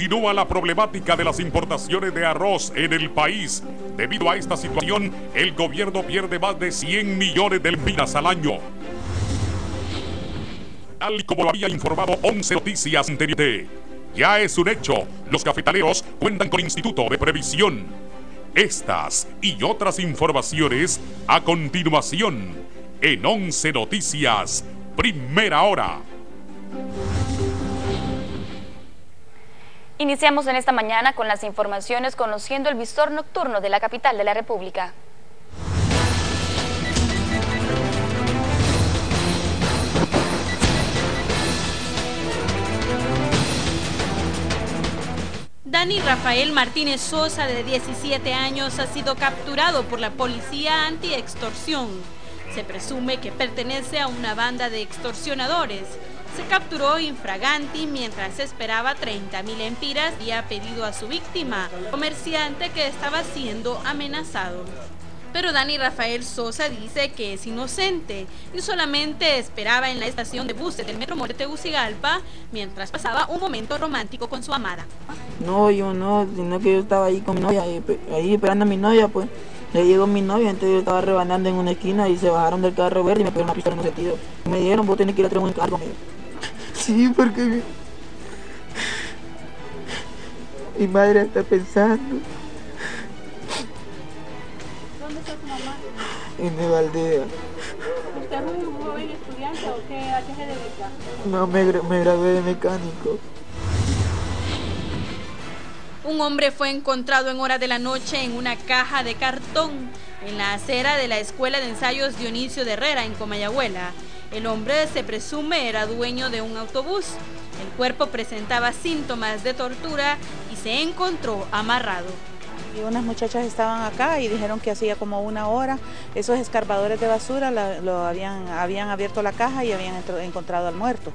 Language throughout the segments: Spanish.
Continúa la problemática de las importaciones de arroz en el país. Debido a esta situación, el gobierno pierde más de 100 millones de lempiras al año. Tal y como lo había informado 11 Noticias anteriormente, ya es un hecho, los cafetaleros cuentan con Instituto de Previsión. Estas y otras informaciones a continuación en 11 Noticias, primera hora. Iniciamos en esta mañana con las informaciones conociendo el visor nocturno de la capital de la República. Dani Rafael Martínez Sosa, de 17 años, ha sido capturado por la policía anti-extorsión. Se presume que pertenece a una banda de extorsionadores. Se capturó infraganti mientras esperaba 30.000 lempiras y ha pedido a su víctima, comerciante, que estaba siendo amenazado. Pero Dani Rafael Sosa dice que es inocente y solamente esperaba en la estación de buses del Metro More Tegucigalpa mientras pasaba un momento romántico con su amada. No, yo no, sino que yo estaba ahí con mi novia, ahí esperando a mi novia, pues. Le llegó mi novia, entonces yo estaba rebanando en una esquina y se bajaron del carro verde y me pegaron una pistola en un sentido. Me dijeron, vos tenés que ir a traer un encargo. Sí, porque mi madre está pensando. ¿Dónde está su mamá? En Nueva Aldea. ¿Usted es un joven estudiante o a qué se dedica? No, me gradué de mecánico. Un hombre fue encontrado en horas de la noche en una caja de cartón en la acera de la Escuela de Ensayos Dionisio de Herrera en Comayagüela. El hombre se presume era dueño de un autobús. El cuerpo presentaba síntomas de tortura y se encontró amarrado. Y unas muchachas estaban acá y dijeron que hacía como una hora esos escarbadores de basura habían abierto la caja y habían encontrado al muerto.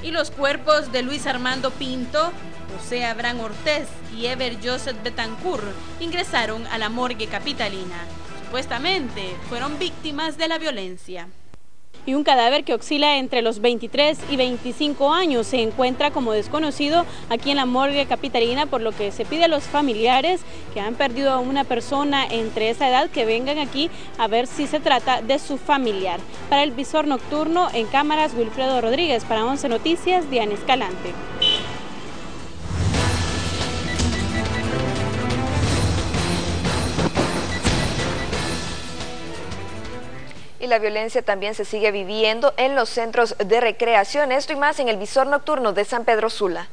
Y los cuerpos de Luis Armando Pinto, José Abraham Ortiz y Ever Joseph Betancourt ingresaron a la morgue capitalina. Supuestamente fueron víctimas de la violencia. Y un cadáver que oscila entre los 23 y 25 años se encuentra como desconocido aquí en la morgue capitalina, por lo que se pide a los familiares que han perdido a una persona entre esa edad que vengan aquí a ver si se trata de su familiar. Para el visor nocturno, en cámaras, Wilfredo Rodríguez. Para 11 Noticias, Diana Escalante. Y la violencia también se sigue viviendo en los centros de recreación. Esto y más en el visor nocturno de San Pedro Sula.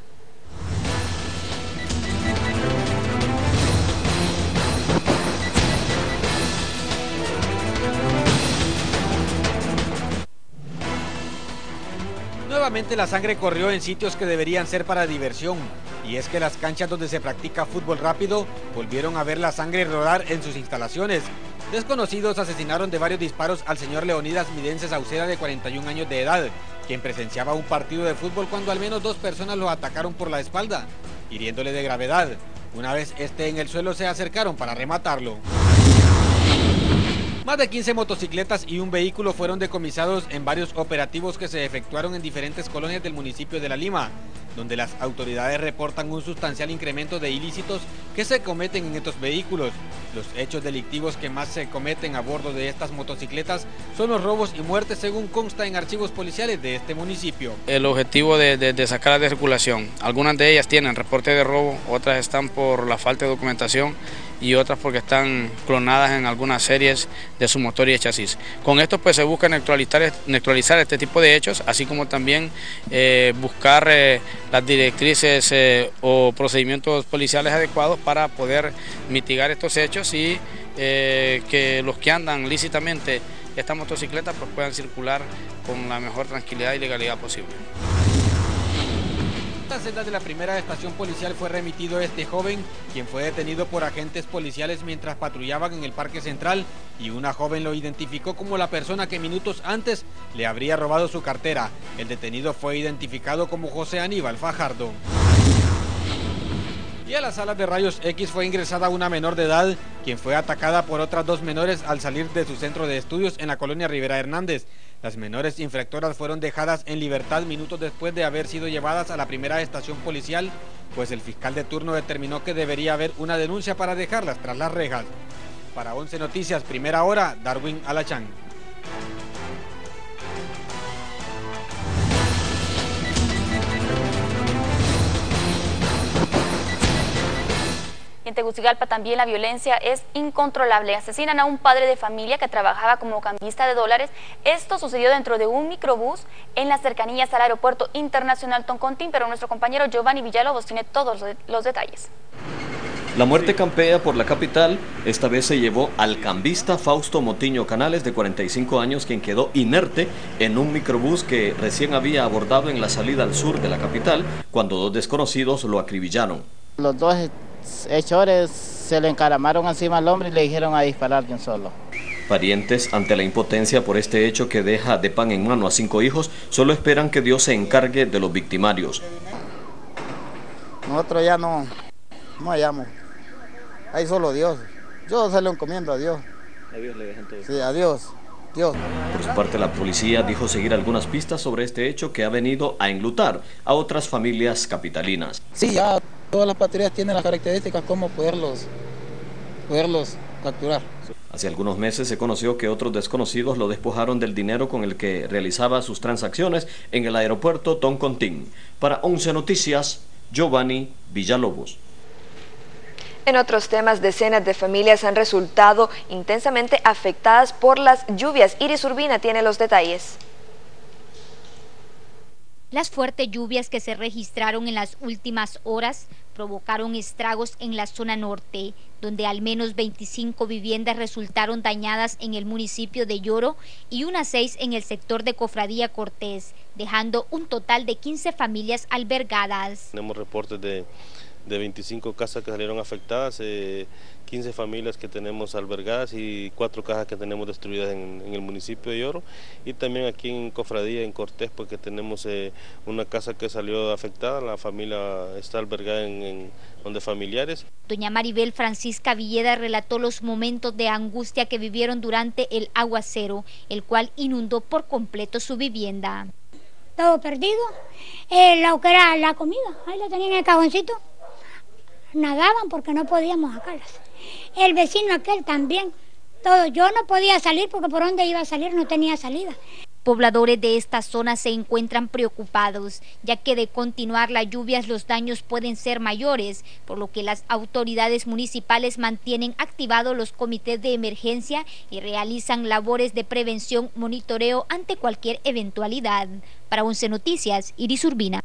Nuevamente la sangre corrió en sitios que deberían ser para diversión, y es que las canchas donde se practica fútbol rápido volvieron a ver la sangre rodar en sus instalaciones. Desconocidos asesinaron de varios disparos al señor Leonidas Midense Sauceda, de 41 años de edad, quien presenciaba un partido de fútbol cuando al menos 2 personas lo atacaron por la espalda, hiriéndole de gravedad. Una vez esté en el suelo, se acercaron para rematarlo. Más de 15 motocicletas y un vehículo fueron decomisados en varios operativos que se efectuaron en diferentes colonias del municipio de La Lima, donde las autoridades reportan un sustancial incremento de ilícitos que se cometen en estos vehículos. Los hechos delictivos que más se cometen a bordo de estas motocicletas son los robos y muertes, según consta en archivos policiales de este municipio. El objetivo de sacarlas de circulación, algunas de ellas tienen reporte de robo, otras están por la falta de documentación y otras porque están clonadas en algunas series de su motor y de chasis. Con esto pues se busca neutralizar este tipo de hechos, así como también buscar las directrices o procedimientos policiales adecuados para poder mitigar estos hechos y que los que andan lícitamente estas motocicletas pues puedan circular con la mejor tranquilidad y legalidad posible. A las celdas de la primera estación policial fue remitido este joven, quien fue detenido por agentes policiales mientras patrullaban en el Parque Central, y una joven lo identificó como la persona que minutos antes le habría robado su cartera. El detenido fue identificado como José Aníbal Fajardo. Y a las salas de rayos X fue ingresada una menor de edad, quien fue atacada por otras 2 menores al salir de su centro de estudios en la colonia Rivera Hernández. Las menores infractoras fueron dejadas en libertad minutos después de haber sido llevadas a la primera estación policial, pues el fiscal de turno determinó que debería haber una denuncia para dejarlas tras las rejas. Para 11 Noticias, primera hora, Darwin Alachán. En Tegucigalpa también la violencia es incontrolable. Asesinan a un padre de familia que trabajaba como cambista de dólares. Esto sucedió dentro de un microbús en las cercanías al Aeropuerto Internacional Toncontín, pero nuestro compañero Giovanni Villalobos tiene todos los detalles. La muerte campea por la capital. Esta vez se llevó al cambista Fausto Motiño Canales, de 45 años, quien quedó inerte en un microbús que recién había abordado en la salida al sur de la capital, cuando dos desconocidos lo acribillaron. Los dos hechores se le encaramaron encima al hombre y le dijeron a disparar de un solo. Parientes, ante la impotencia por este hecho que deja de pan en mano a 5 hijos, solo esperan que Dios se encargue de los victimarios. Nosotros ya no hallamos. Hay solo Dios. Yo se lo encomiendo a Dios. A Dios le dejan todo. Sí, a Dios. Dios. Por su parte, la policía dijo seguir algunas pistas sobre este hecho que ha venido a enlutar a otras familias capitalinas. Sí, ya todas las patrullas tienen las características como poderlos capturar. Hace algunos meses se conoció que otros desconocidos lo despojaron del dinero con el que realizaba sus transacciones en el aeropuerto Toncontín. Para 11 Noticias, Giovanni Villalobos. En otros temas, decenas de familias han resultado intensamente afectadas por las lluvias. Iris Urbina tiene los detalles. Las fuertes lluvias que se registraron en las últimas horas provocaron estragos en la zona norte, donde al menos 25 viviendas resultaron dañadas en el municipio de Yoro y unas 6 en el sector de Cofradía Cortés, dejando un total de 15 familias albergadas. Tenemos reportes de 25 casas que salieron afectadas, 15 familias que tenemos albergadas y 4 casas que tenemos destruidas en el municipio de Yoro, y también aquí en Cofradía, en Cortés, porque tenemos una casa que salió afectada. La familia está albergada en donde familiares. Doña Maribel Francisca Villeda relató los momentos de angustia que vivieron durante el aguacero, el cual inundó por completo su vivienda. Todo perdido, lo que era la comida, ahí la tenían en el cajoncito. Nadaban porque no podíamos sacarlas. El vecino aquel también, todo. Yo no podía salir porque por donde iba a salir no tenía salida. Pobladores de esta zona se encuentran preocupados, ya que de continuar las lluvias los daños pueden ser mayores, por lo que las autoridades municipales mantienen activados los comités de emergencia y realizan labores de prevención, monitoreo ante cualquier eventualidad. Para 11 Noticias, Iris Urbina.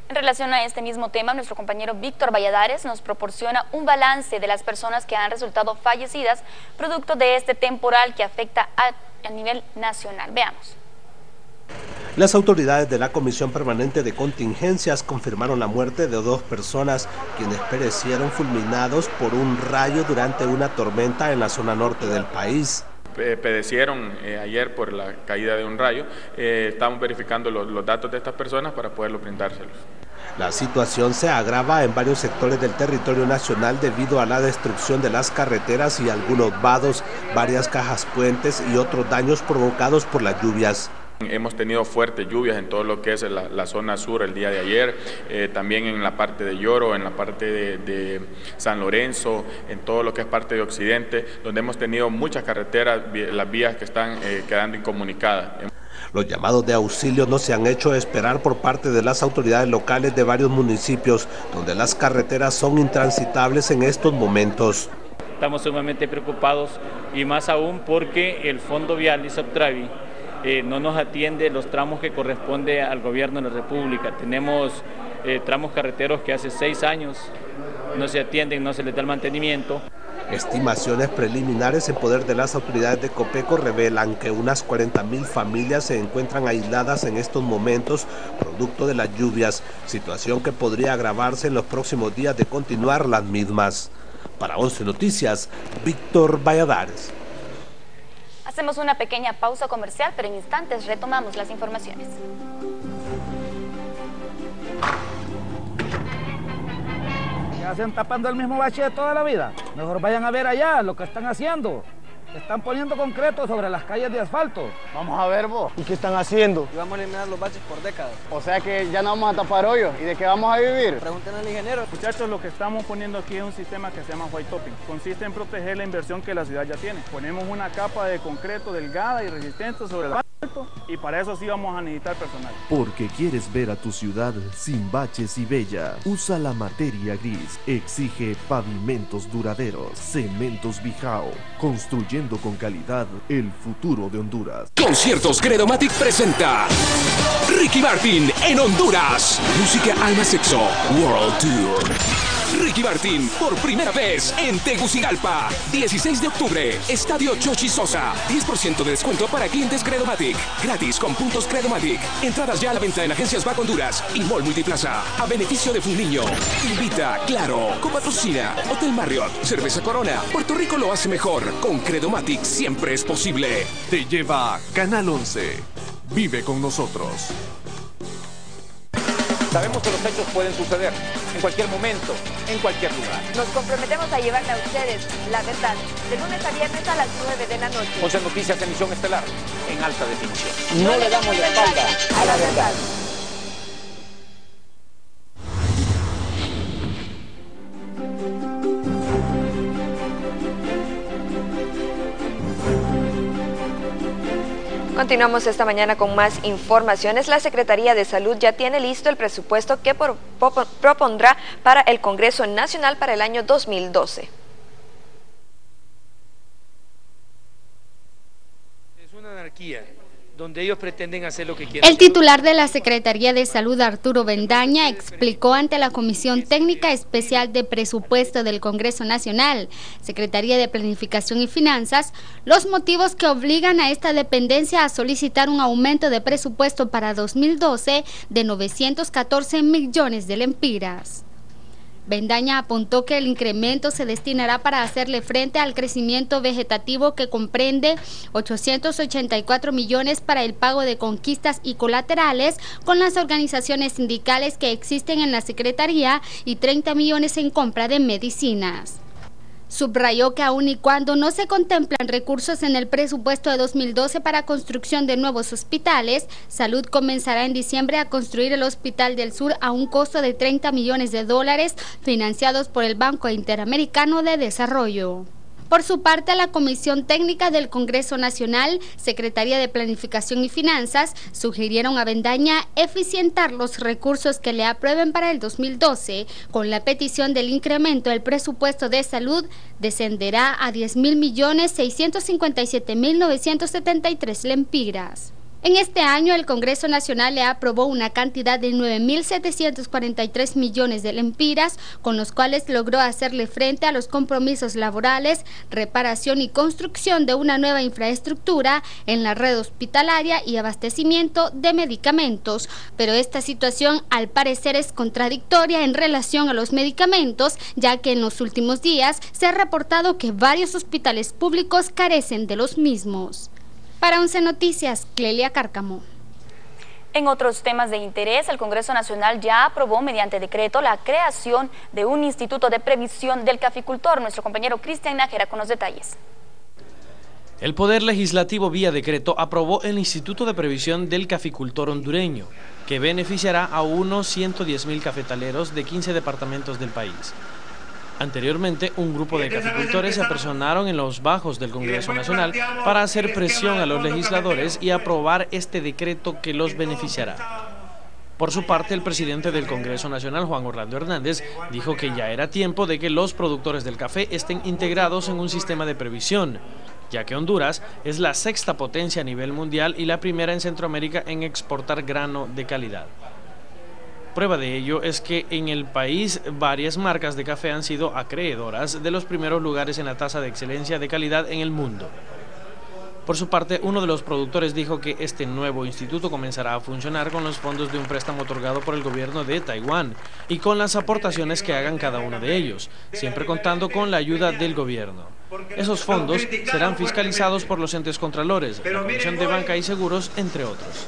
En relación a este mismo tema, nuestro compañero Víctor Valladares nos proporciona un balance de las personas que han resultado fallecidas producto de este temporal que afecta a nivel nacional. Veamos. Las autoridades de la Comisión Permanente de Contingencias confirmaron la muerte de 2 personas quienes perecieron fulminados por un rayo durante una tormenta en la zona norte del país. Perecieron ayer por la caída de un rayo. Estamos verificando los datos de estas personas para poderlo brindárselos. La situación se agrava en varios sectores del territorio nacional debido a la destrucción de las carreteras y algunos vados, varias cajas puentes y otros daños provocados por las lluvias. Hemos tenido fuertes lluvias en todo lo que es la zona sur el día de ayer, también en la parte de Yoro, en la parte de San Lorenzo, en todo lo que es parte de Occidente, donde hemos tenido muchas carreteras, las vías que están quedando incomunicadas. Los llamados de auxilio no se han hecho esperar por parte de las autoridades locales de varios municipios, donde las carreteras son intransitables en estos momentos. Estamos sumamente preocupados y más aún porque el Fondo Vial ISOPTRAVI no nos atiende los tramos que corresponde al gobierno de la República. Tenemos tramos carreteros que hace 6 años no se atienden, no se les da el mantenimiento. Estimaciones preliminares en poder de las autoridades de Copeco revelan que unas 40.000 familias se encuentran aisladas en estos momentos producto de las lluvias, situación que podría agravarse en los próximos días de continuar las mismas. Para 11 Noticias, Víctor Valladares. Hacemos una pequeña pausa comercial, pero en instantes retomamos las informaciones. ¿Qué hacen tapando el mismo bache de toda la vida? Mejor vayan a ver allá lo que están haciendo. Están poniendo concreto sobre las calles de asfalto. Vamos a ver vos. ¿Y qué están haciendo? Y vamos a eliminar los baches por décadas. O sea que ya no vamos a tapar hoyos. ¿Y de qué vamos a vivir? Pregunten al ingeniero. Muchachos, lo que estamos poniendo aquí es un sistema que se llama white topping. Consiste en proteger la inversión que la ciudad ya tiene. Ponemos una capa de concreto delgada y resistente sobre el asfalto y para eso sí vamos a necesitar personal. Porque quieres ver a tu ciudad sin baches y bella. Usa la materia gris. Exige pavimentos duraderos. Cementos Bijao. Construyendo con calidad el futuro de Honduras. Conciertos Credomatic presenta Ricky Martin en Honduras. Música, alma, sexo. World Tour. Ricky Martin por primera vez en Tegucigalpa. 16 de octubre. Estadio Chochi Sosa. 10% de descuento para clientes Credomatic. Gratis con puntos Credomatic. Entradas ya a la venta en agencias BAC Honduras y Mall Multiplaza. A beneficio de Funniño. Invita, claro. Copatrocina. Hotel Marriott. Cerveza Corona. Puerto Rico lo hace mejor. Con Credomatic siempre es posible. Te lleva Canal 11. Vive con nosotros. Sabemos que los hechos pueden suceder en cualquier momento, en cualquier lugar. Nos comprometemos a llevarle a ustedes la verdad de lunes a viernes a las 9 de la noche. 11 Noticias, emisión estelar en alta definición. No le damos la espalda a la verdad. Continuamos esta mañana con más informaciones. La Secretaría de Salud ya tiene listo el presupuesto que propondrá para el Congreso Nacional para el año 2012. Es una anarquía donde ellos pretenden hacer lo que quieren. El titular de la Secretaría de Salud, Arturo Bendaña, explicó ante la Comisión Técnica Especial de Presupuesto del Congreso Nacional, Secretaría de Planificación y Finanzas, los motivos que obligan a esta dependencia a solicitar un aumento de presupuesto para 2012 de 914 millones de lempiras. Bendaña apuntó que el incremento se destinará para hacerle frente al crecimiento vegetativo que comprende 884 millones para el pago de conquistas y colaterales con las organizaciones sindicales que existen en la Secretaría y 30 millones en compra de medicinas. Subrayó que aun y cuando no se contemplan recursos en el presupuesto de 2012 para construcción de nuevos hospitales, Salud comenzará en diciembre a construir el Hospital del Sur a un costo de 30 millones de dólares financiados por el Banco Interamericano de Desarrollo. Por su parte, la Comisión Técnica del Congreso Nacional, Secretaría de Planificación y Finanzas, sugirieron a Bendaña eficientar los recursos que le aprueben para el 2012. Con la petición del incremento del presupuesto de salud, descenderá a 10.657.973 lempiras. En este año, el Congreso Nacional le aprobó una cantidad de 9.743 millones de lempiras, con los cuales logró hacerle frente a los compromisos laborales, reparación y construcción de una nueva infraestructura en la red hospitalaria y abastecimiento de medicamentos. Pero esta situación, al parecer, es contradictoria en relación a los medicamentos, ya que en los últimos días se ha reportado que varios hospitales públicos carecen de los mismos. Para 11 Noticias, Clelia Cárcamo. En otros temas de interés, el Congreso Nacional ya aprobó mediante decreto la creación de un Instituto de Previsión del Caficultor. Nuestro compañero Cristian Nájera con los detalles. El Poder Legislativo vía decreto aprobó el Instituto de Previsión del Caficultor hondureño, que beneficiará a unos 110.000 cafetaleros de 15 departamentos del país. Anteriormente, un grupo de caficultores se apersonaron en los bajos del Congreso Nacional para hacer presión a los legisladores y aprobar este decreto que los beneficiará. Por su parte, el presidente del Congreso Nacional, Juan Orlando Hernández, dijo que ya era tiempo de que los productores del café estén integrados en un sistema de previsión, ya que Honduras es la sexta potencia a nivel mundial y la primera en Centroamérica en exportar grano de calidad. Prueba de ello es que en el país varias marcas de café han sido acreedoras de los primeros lugares en la tasa de excelencia de calidad en el mundo. Por su parte, uno de los productores dijo que este nuevo instituto comenzará a funcionar con los fondos de un préstamo otorgado por el gobierno de Taiwán y con las aportaciones que hagan cada uno de ellos, siempre contando con la ayuda del gobierno. Esos fondos serán fiscalizados por los entes contralores, la Comisión de Banca y Seguros, entre otros.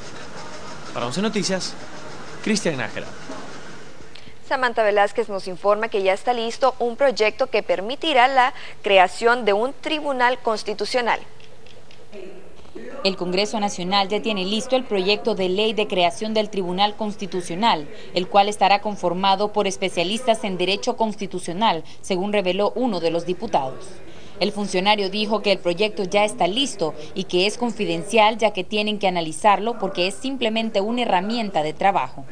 Para 11 Noticias, Cristian Nájera. Samantha Velázquez nos informa que ya está listo un proyecto que permitirá la creación de un tribunal constitucional. El Congreso Nacional ya tiene listo el proyecto de ley de creación del Tribunal Constitucional, el cual estará conformado por especialistas en derecho constitucional, según reveló uno de los diputados. El funcionario dijo que el proyecto ya está listo y que es confidencial, ya que tienen que analizarlo porque es simplemente una herramienta de trabajo.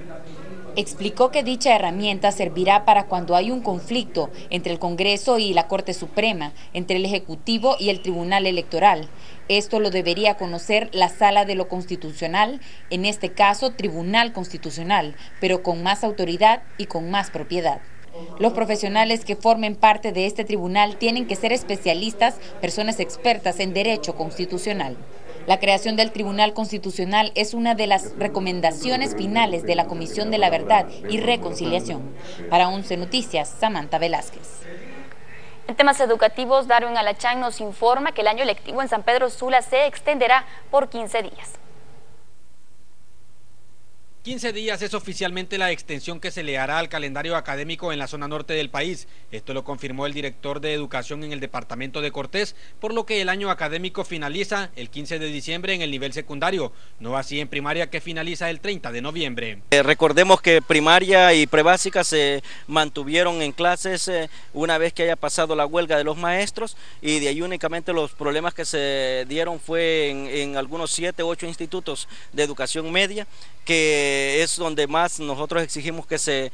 Explicó que dicha herramienta servirá para cuando hay un conflicto entre el Congreso y la Corte Suprema, entre el Ejecutivo y el Tribunal Electoral. Esto lo debería conocer la Sala de lo Constitucional, en este caso Tribunal Constitucional, pero con más autoridad y con más propiedad. Los profesionales que formen parte de este tribunal tienen que ser especialistas, personas expertas en derecho constitucional. La creación del Tribunal Constitucional es una de las recomendaciones finales de la Comisión de la Verdad y Reconciliación. Para 11 Noticias, Samantha Velázquez. En temas educativos, Darwin Alachán nos informa que el año lectivo en San Pedro Sula se extenderá por 15 días. 15 días es oficialmente la extensión que se le hará al calendario académico en la zona norte del país. Esto lo confirmó el director de Educación en el departamento de Cortés, por lo que el año académico finaliza el 15 de diciembre en el nivel secundario, no así en primaria que finaliza el 30 de noviembre. Recordemos que primaria y prebásica se mantuvieron en clases una vez que haya pasado la huelga de los maestros, y de ahí únicamente los problemas que se dieron fue en algunos 7 u 8 institutos de educación media, que es donde más nosotros exigimos que se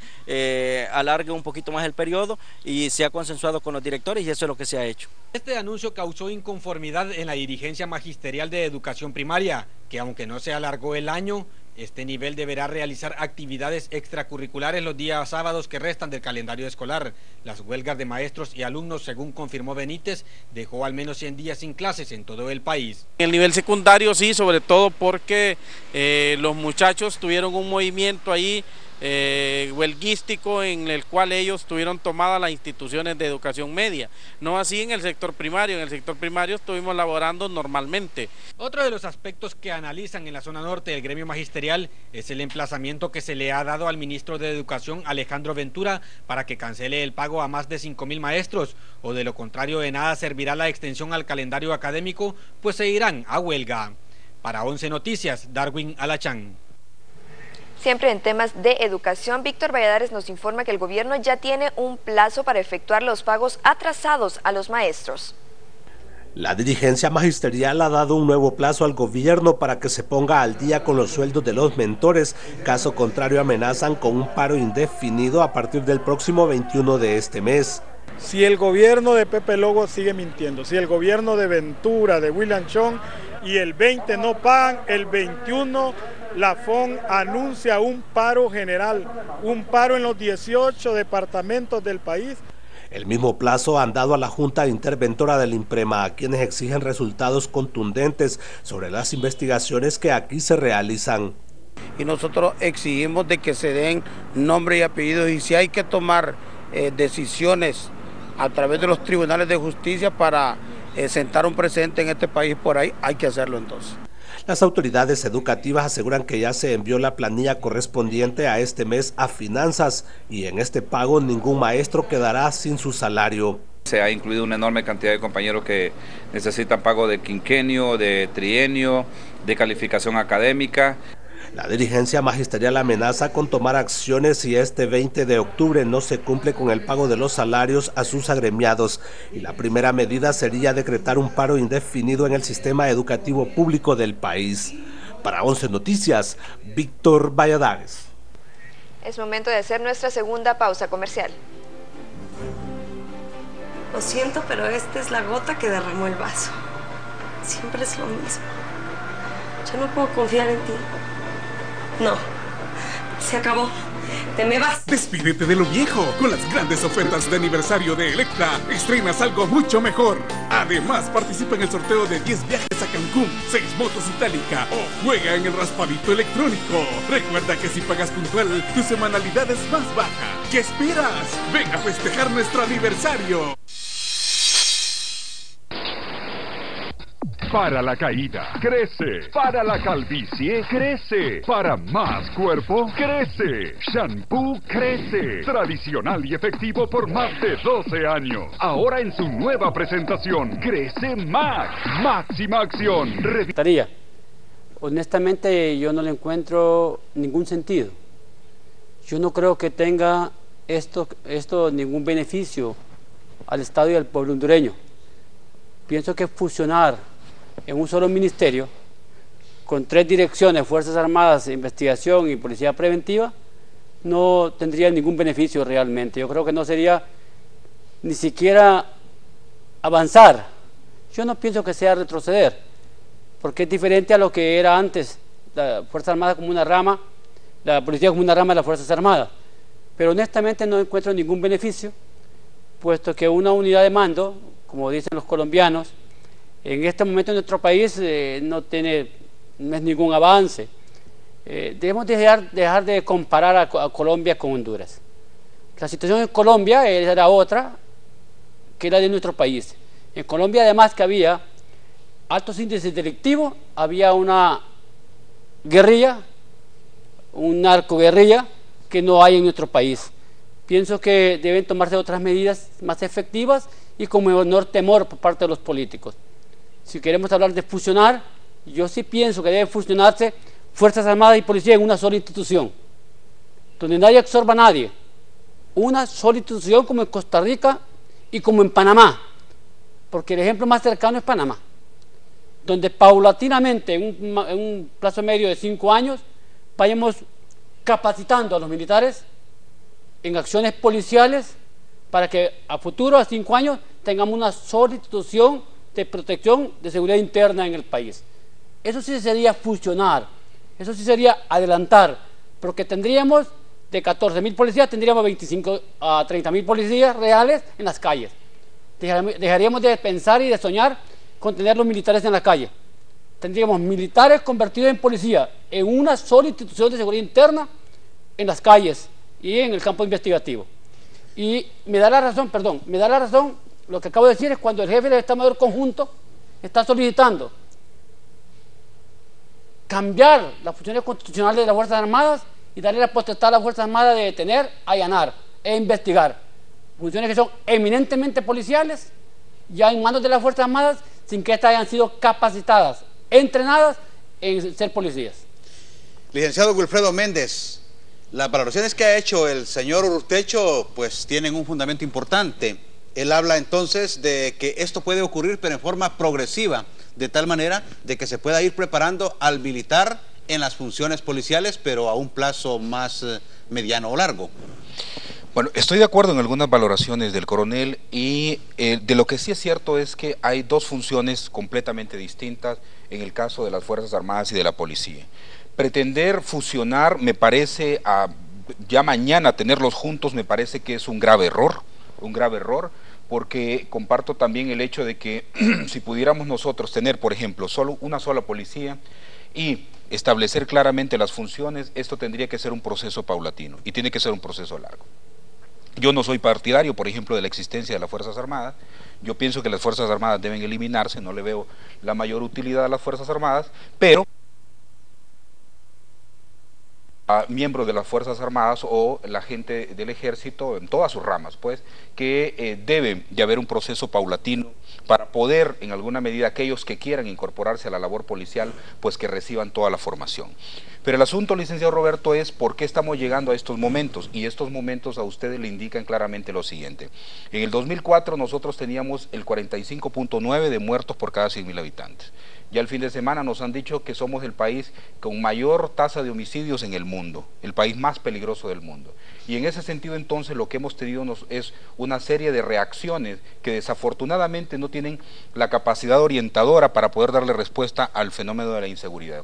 alargue un poquito más el periodo, y se ha consensuado con los directores y eso es lo que se ha hecho. Este anuncio causó inconformidad en la dirigencia magisterial de educación primaria, que aunque no se alargó el año, este nivel deberá realizar actividades extracurriculares los días sábados que restan del calendario escolar. Las huelgas de maestros y alumnos, según confirmó Benítez, dejó al menos 100 días sin clases en todo el país. En el nivel secundario sí, sobre todo porque los muchachos tuvieron un movimiento ahí huelguístico en el cual ellos tuvieron tomadas las instituciones de educación media, no así en el sector primario. En el sector primario estuvimos laborando normalmente. Otro de los aspectos que analizan en la zona norte del gremio magisterial es el emplazamiento que se le ha dado al ministro de Educación, Alejandro Ventura, para que cancele el pago a más de 5.000 maestros, o de lo contrario de nada servirá la extensión al calendario académico, pues se irán a huelga. Para 11 Noticias, Darwin Alachán. Siempre en temas de educación, Víctor Valladares nos informa que el gobierno ya tiene un plazo para efectuar los pagos atrasados a los maestros. La dirigencia magisterial ha dado un nuevo plazo al gobierno para que se ponga al día con los sueldos de los mentores. Caso contrario, amenazan con un paro indefinido a partir del próximo 21 de este mes. Si el gobierno de Pepe Lobo sigue mintiendo, si el gobierno de Ventura, de William Chong y el 20 no pagan, el 21 la FON anuncia un paro general, un paro en los 18 departamentos del país. El mismo plazo han dado a la Junta Interventora del INPREMA, a quienes exigen resultados contundentes sobre las investigaciones que aquí se realizan. Y nosotros exigimos de que se den nombre y apellidos, y si hay que tomar decisiones a través de los tribunales de justicia para sentar un precedente en este país, por ahí hay que hacerlo entonces. Las autoridades educativas aseguran que ya se envió la planilla correspondiente a este mes a Finanzas, y en este pago ningún maestro quedará sin su salario. Se ha incluido una enorme cantidad de compañeros que necesitan pago de quinquenio, de trienio, de calificación académica. La dirigencia magisterial amenaza con tomar acciones si este 20 de octubre no se cumple con el pago de los salarios a sus agremiados, y la primera medida sería decretar un paro indefinido en el sistema educativo público del país. Para 11 Noticias, Víctor Valladares. Es momento de hacer nuestra segunda pausa comercial. Lo siento, pero esta es la gota que derramó el vaso. Siempre es lo mismo. Ya no puedo confiar en ti. No, se acabó. Te me vas. Despídete de lo viejo. Con las grandes ofertas de aniversario de Electra, estrenas algo mucho mejor. Además, participa en el sorteo de 10 viajes a Cancún, 6 motos Itálica, o juega en el raspadito electrónico. Recuerda que si pagas puntual, tu semanalidad es más baja. ¿Qué esperas? Ven a festejar nuestro aniversario. para la caída, crece. Para la calvicie, crece. Para más cuerpo, crece. Shampoo Crece, tradicional y efectivo por más de 12 años. Ahora en su nueva presentación, Crece Max, máxima acción. Honestamente yo no le encuentro ningún sentido. Yo no creo que tenga esto ningún beneficio al Estado y al pueblo hondureño. Pienso que fusionar en un solo ministerio, con 3 direcciones, Fuerzas Armadas, Investigación y Policía Preventiva, no tendría ningún beneficio realmente. Yo creo que no sería ni siquiera avanzar. Yo no pienso que sea retroceder, porque es diferente a lo que era antes, la Fuerza Armada como una rama, la Policía como una rama de las Fuerzas Armadas. Pero honestamente no encuentro ningún beneficio, puesto que una unidad de mando, como dicen los colombianos, en este momento en nuestro país no es ningún avance. Debemos dejar de comparar a Colombia con Honduras. La situación en Colombia era otra que la de nuestro país. En Colombia, además que había altos índices delictivos, había una guerrilla, un narcoguerrilla que no hay en nuestro país. Pienso que deben tomarse otras medidas más efectivas y con menor temor por parte de los políticos. Si queremos hablar de fusionar, yo sí pienso que debe fusionarse Fuerzas Armadas y Policía en una sola institución, donde nadie absorba a nadie. Una sola institución como en Costa Rica y como en Panamá, porque el ejemplo más cercano es Panamá, donde paulatinamente en un plazo medio de 5 años vayamos capacitando a los militares en acciones policiales para que a futuro, a 5 años, tengamos una sola institución de protección de seguridad interna en el país. Eso sí sería fusionar, eso sí sería adelantar, porque tendríamos de 14.000 policías, tendríamos 25 a 30.000 policías reales en las calles. Dejaríamos de pensar y de soñar con tener los militares en la calle. Tendríamos militares convertidos en policía en una sola institución de seguridad interna en las calles y en el campo investigativo. Y me da la razón, lo que acabo de decir es cuando el jefe del Estado Mayor Conjunto está solicitando cambiar las funciones constitucionales de las Fuerzas Armadas y darle la potestad a las Fuerzas Armadas de detener, allanar e investigar. Funciones que son eminentemente policiales, ya en manos de las Fuerzas Armadas, sin que éstas hayan sido capacitadas, entrenadas en ser policías. Licenciado Wilfredo Méndez, las valoraciones que ha hecho el señor Urtecho pues tienen un fundamento importante. Él habla entonces de que esto puede ocurrir pero en forma progresiva, de tal manera de que se pueda ir preparando al militar en las funciones policiales, pero a un plazo más mediano o largo. Bueno, estoy de acuerdo en algunas valoraciones del coronel y de lo que sí es cierto es que hay 2 funciones completamente distintas en el caso de las Fuerzas Armadas y de la Policía. Pretender fusionar me parece, ya mañana tenerlos juntos me parece que es un grave error, porque comparto también el hecho de que si pudiéramos nosotros tener, por ejemplo, solo una sola policía y establecer claramente las funciones, esto tendría que ser un proceso paulatino y tiene que ser un proceso largo. Yo no soy partidario, por ejemplo, de la existencia de las Fuerzas Armadas. Yo pienso que las Fuerzas Armadas deben eliminarse, no le veo la mayor utilidad a las Fuerzas Armadas, pero a miembros de las Fuerzas Armadas o la gente del Ejército en todas sus ramas, pues, que debe de haber un proceso paulatino para poder, en alguna medida, aquellos que quieran incorporarse a la labor policial, pues que reciban toda la formación. Pero el asunto, licenciado Roberto, es por qué estamos llegando a estos momentos, y estos momentos a ustedes le indican claramente lo siguiente. En el 2004 nosotros teníamos el 45.9 de muertos por cada 100.000 habitantes. Ya el fin de semana nos han dicho que somos el país con mayor tasa de homicidios en el mundo, el país más peligroso del mundo. Y en ese sentido entonces lo que hemos tenido es una serie de reacciones que desafortunadamente no tienen la capacidad orientadora para poder darle respuesta al fenómeno de la inseguridad.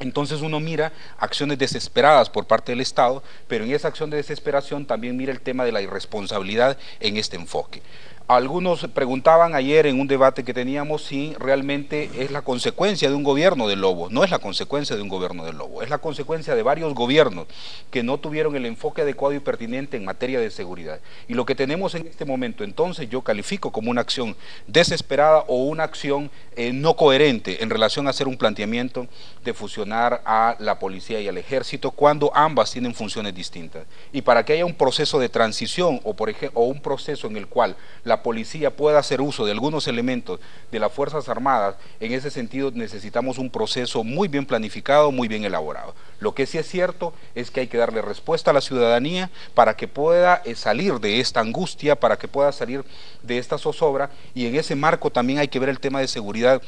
Entonces uno mira acciones desesperadas por parte del Estado, pero en esa acción de desesperación también mira el tema de la irresponsabilidad en este enfoque. Algunos preguntaban ayer en un debate que teníamos si realmente es la consecuencia de un gobierno del lobo. No es la consecuencia de un gobierno del lobo, es la consecuencia de varios gobiernos que no tuvieron el enfoque adecuado y pertinente en materia de seguridad. Y lo que tenemos en este momento, entonces, yo califico como una acción desesperada o una acción no coherente en relación a hacer un planteamiento de fusionar a la policía y al ejército cuando ambas tienen funciones distintas. Y para que haya un proceso de transición o, por ejemplo, un proceso en el cual la policía pueda hacer uso de algunos elementos de las Fuerzas Armadas, en ese sentido necesitamos un proceso muy bien planificado, muy bien elaborado. Lo que sí es cierto es que hay que darle respuesta a la ciudadanía para que pueda salir de esta angustia, para que pueda salir de esta zozobra, y en ese marco también hay que ver el tema de seguridad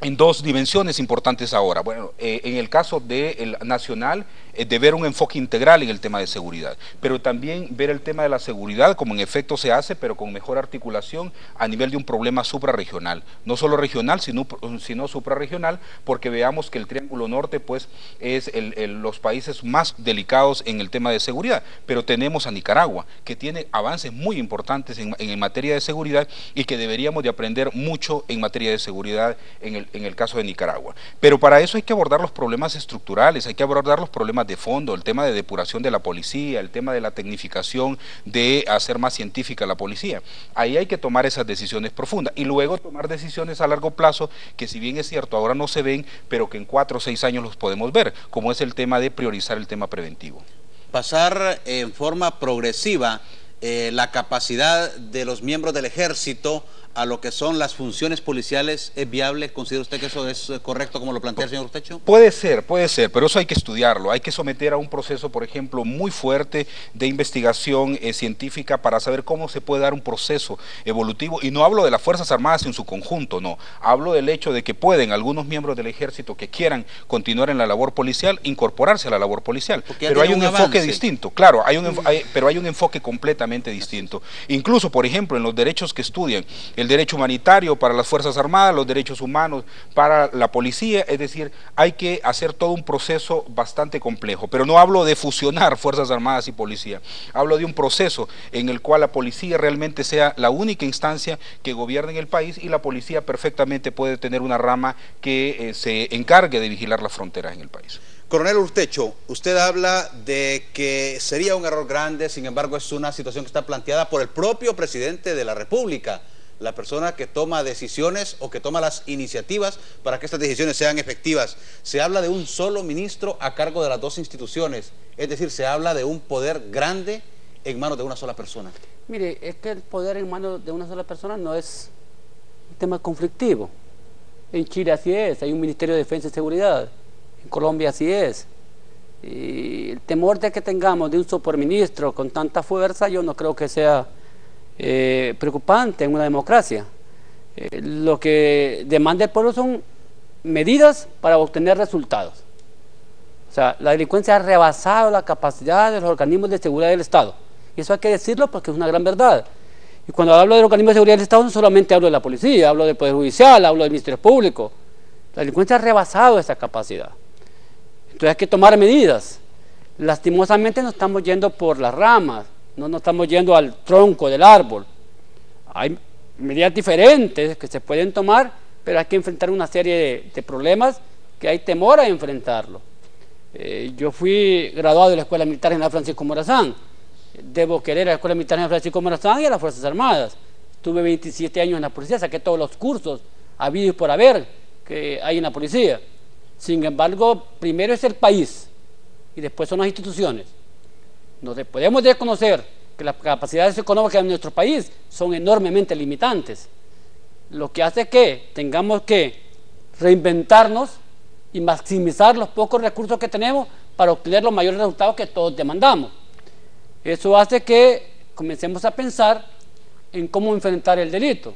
en dos dimensiones importantes ahora. Bueno, en el caso del nacional, de ver un enfoque integral en el tema de seguridad, pero también ver el tema de la seguridad como en efecto se hace, pero con mejor articulación a nivel de un problema suprarregional, no solo regional, sino suprarregional, porque veamos que el Triángulo Norte pues es los países más delicados en el tema de seguridad, pero tenemos a Nicaragua, que tiene avances muy importantes en materia de seguridad y que deberíamos de aprender mucho en materia de seguridad en el caso de Nicaragua. Pero para eso hay que abordar los problemas estructurales, hay que abordar los problemas de fondo, el tema de depuración de la policía, el tema de la tecnificación, de hacer más científica la policía. Ahí hay que tomar esas decisiones profundas y luego tomar decisiones a largo plazo que, si bien es cierto ahora no se ven, pero que en 4 o 6 años los podemos ver, como es el tema de priorizar el tema preventivo. Pasar en forma progresiva la capacidad de los miembros del ejército a lo que son las funciones policiales, ¿es viable? ¿Considera usted que eso es correcto como lo plantea el señor Urtecho? Puede ser, pero eso hay que estudiarlo, hay que someter a un proceso, por ejemplo, muy fuerte de investigación científica para saber cómo se puede dar un proceso evolutivo, y no hablo de las Fuerzas Armadas en su conjunto, no, hablo del hecho de que pueden algunos miembros del ejército que quieran continuar en la labor policial, incorporarse a la labor policial, pero hay un enfoque distinto, claro, pero hay un enfoque completamente distinto, incluso, por ejemplo, en los derechos que estudian, el derecho humanitario para las Fuerzas Armadas, los derechos humanos para la policía, es decir, hay que hacer todo un proceso bastante complejo, pero no hablo de fusionar Fuerzas Armadas y policía, hablo de un proceso en el cual la policía realmente sea la única instancia que gobierne en el país y la policía perfectamente puede tener una rama que se encargue de vigilar las fronteras en el país. Coronel Urtecho, usted habla de que sería un error grande, sin embargo es una situación que está planteada por el propio presidente de la República, la persona que toma decisiones o que toma las iniciativas para que estas decisiones sean efectivas. Se habla de un solo ministro a cargo de las dos instituciones, es decir, se habla de un poder grande en manos de una sola persona. Mire, es que el poder en manos de una sola persona no es un tema conflictivo. En Chile así es, hay un Ministerio de Defensa y Seguridad, en Colombia así es. Y el temor de que tengamos de un superministro con tanta fuerza, yo no creo que sea preocupante en una democracia. Lo que demanda el pueblo son medidas para obtener resultados. O sea, la delincuencia ha rebasado la capacidad de los organismos de seguridad del Estado, y eso hay que decirlo porque es una gran verdad. Y cuando hablo de los organismos de seguridad del Estado no solamente hablo de la policía, hablo del Poder Judicial, hablo del Ministerio Público. La delincuencia ha rebasado esa capacidad, entonces hay que tomar medidas. Lastimosamente nos estamos yendo por las ramas, no nos estamos yendo al tronco del árbol. Hay medidas diferentes que se pueden tomar, pero hay que enfrentar una serie de problemas que hay temor a enfrentarlo. Yo fui graduado de la Escuela Militar General Francisco Morazán, debo querer a la Escuela Militar General Francisco Morazán y a las Fuerzas Armadas. Tuve 27 años en la policía, saqué todos los cursos habidos por haber que hay en la policía. Sin embargo, primero es el país y después son las instituciones. No podemos desconocer que las capacidades económicas de nuestro país son enormemente limitantes, lo que hace que tengamos que reinventarnos y maximizar los pocos recursos que tenemos para obtener los mayores resultados que todos demandamos. Eso hace que comencemos a pensar en cómo enfrentar el delito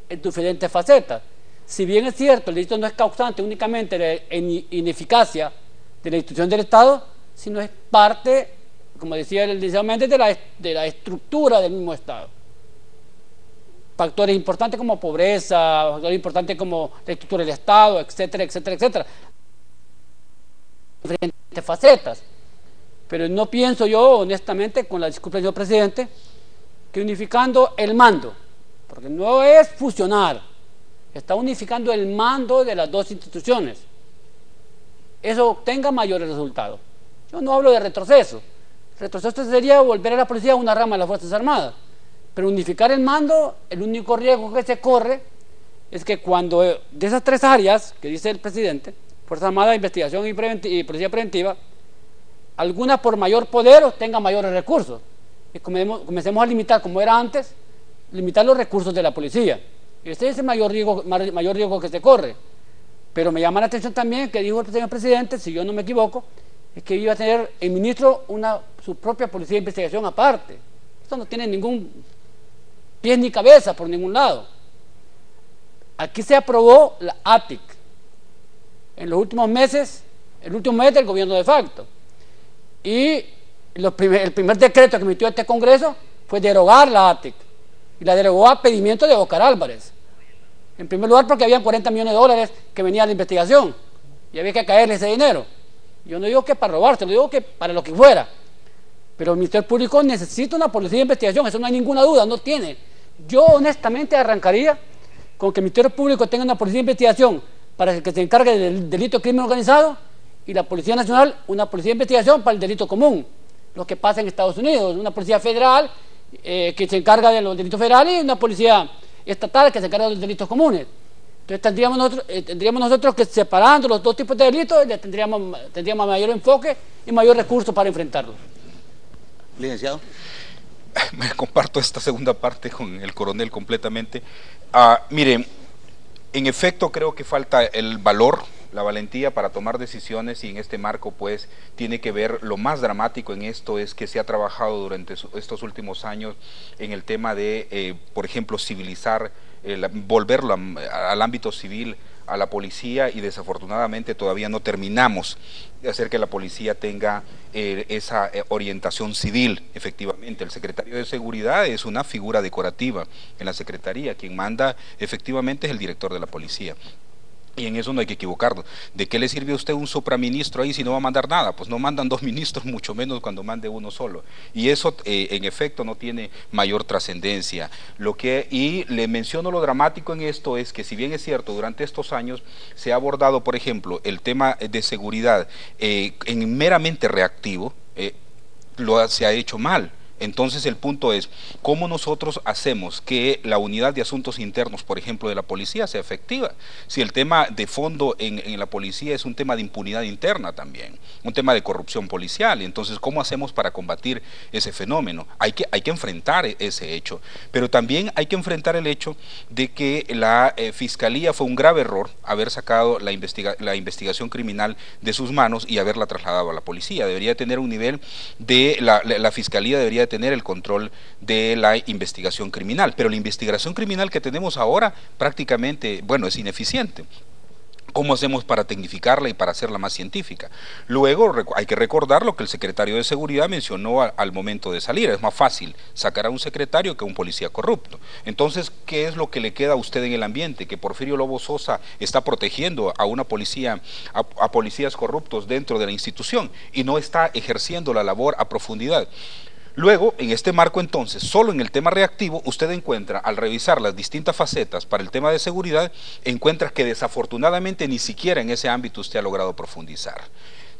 en diferentes facetas. Si bien es cierto, el delito no es causante únicamente de ineficacia de la institución del Estado, sino es parte, como decía el licenciado Méndez, de la estructura del mismo Estado. Factores importantes como pobreza, factores importantes como la estructura del Estado, etcétera, etcétera, etcétera. diferentes facetas. Pero no pienso yo, honestamente, con la disculpa del señor presidente, que unificando el mando, porque no es fusionar, está unificando el mando de las dos instituciones, eso obtenga mayores resultados. Yo no hablo de retroceso. Retroceso sería volver a la policía a una rama de las Fuerzas Armadas. Pero unificar el mando, el único riesgo que se corre es que cuando de esas tres áreas que dice el presidente, Fuerzas Armadas, Investigación y Policía Preventiva, alguna por mayor poder obtenga mayores recursos. Y comencemos a limitar, como era antes, limitar los recursos de la policía. Y ese es el mayor riesgo que se corre. Pero me llama la atención también que dijo el señor presidente, si yo no me equivoco, es que iba a tener el ministro su propia policía de investigación aparte. Esto no tiene ningún pie ni cabeza por ningún lado. Aquí se aprobó la ATIC en los últimos meses, el último mes del gobierno de facto. Y el primer decreto que emitió este Congreso fue derogar la ATIC. Y la derogó a pedimiento de Oscar Álvarez. En primer lugar porque habían 40 millones de dólares que venían de investigación y había que caerle ese dinero. Yo no digo que para robarse, lo digo que para lo que fuera. Pero el Ministerio Público necesita una policía de investigación, eso no hay ninguna duda, no tiene. Yo honestamente arrancaría con que el Ministerio Público tenga una policía de investigación para que se encargue del delito de crimen organizado y la Policía Nacional una policía de investigación para el delito común, lo que pasa en Estados Unidos, una policía federal que se encarga de los delitos federales y una policía estatal que se encarga de los delitos comunes. Entonces tendríamos nosotros que separando los dos tipos de delitos tendríamos mayor enfoque y mayor recurso para enfrentarlos. Licenciado. Me comparto esta segunda parte con el coronel completamente. Miren, en efecto creo que falta el valor, la valentía para tomar decisiones y en este marco pues tiene que ver, lo más dramático en esto es que se ha trabajado durante estos últimos años en el tema de, por ejemplo, civilizar, volverlo al ámbito civil a la policía y desafortunadamente todavía no terminamos de hacer que la policía tenga esa orientación civil. Efectivamente, el secretario de Seguridad es una figura decorativa en la Secretaría, quien manda efectivamente es el director de la policía. Y en eso no hay que equivocarnos. ¿De qué le sirve a usted un supraministro ahí si no va a mandar nada? Pues no mandan dos ministros, mucho menos cuando mande uno solo. Y eso en efecto no tiene mayor trascendencia. Y le menciono lo dramático en esto es que si bien es cierto, durante estos años se ha abordado, por ejemplo, el tema de seguridad en meramente reactivo, se ha hecho mal. Entonces el punto es, ¿cómo nosotros hacemos que la unidad de asuntos internos, por ejemplo, de la policía sea efectiva? Si el tema de fondo en la policía es un tema de impunidad interna también, un tema de corrupción policial, entonces ¿cómo hacemos para combatir ese fenómeno? Hay que enfrentar ese hecho, pero también hay que enfrentar el hecho de que la Fiscalía fue un grave error haber sacado la investigación criminal de sus manos y haberla trasladado a la policía. Debería tener un nivel de, la Fiscalía debería tener el control de la investigación criminal, pero la investigación criminal que tenemos ahora prácticamente, bueno, es ineficiente. ¿Cómo hacemos para tecnificarla y para hacerla más científica? Luego hay que recordar lo que el secretario de Seguridad mencionó al momento de salir. Es más fácil sacar a un secretario que a un policía corrupto. Entonces, ¿qué es lo que le queda a usted en el ambiente? Que Porfirio Lobo Sosa está protegiendo a una policía, a policías corruptos dentro de la institución y no está ejerciendo la labor a profundidad. Luego, en este marco entonces, solo en el tema reactivo, usted encuentra, al revisar las distintas facetas para el tema de seguridad, encuentra que desafortunadamente ni siquiera en ese ámbito usted ha logrado profundizar.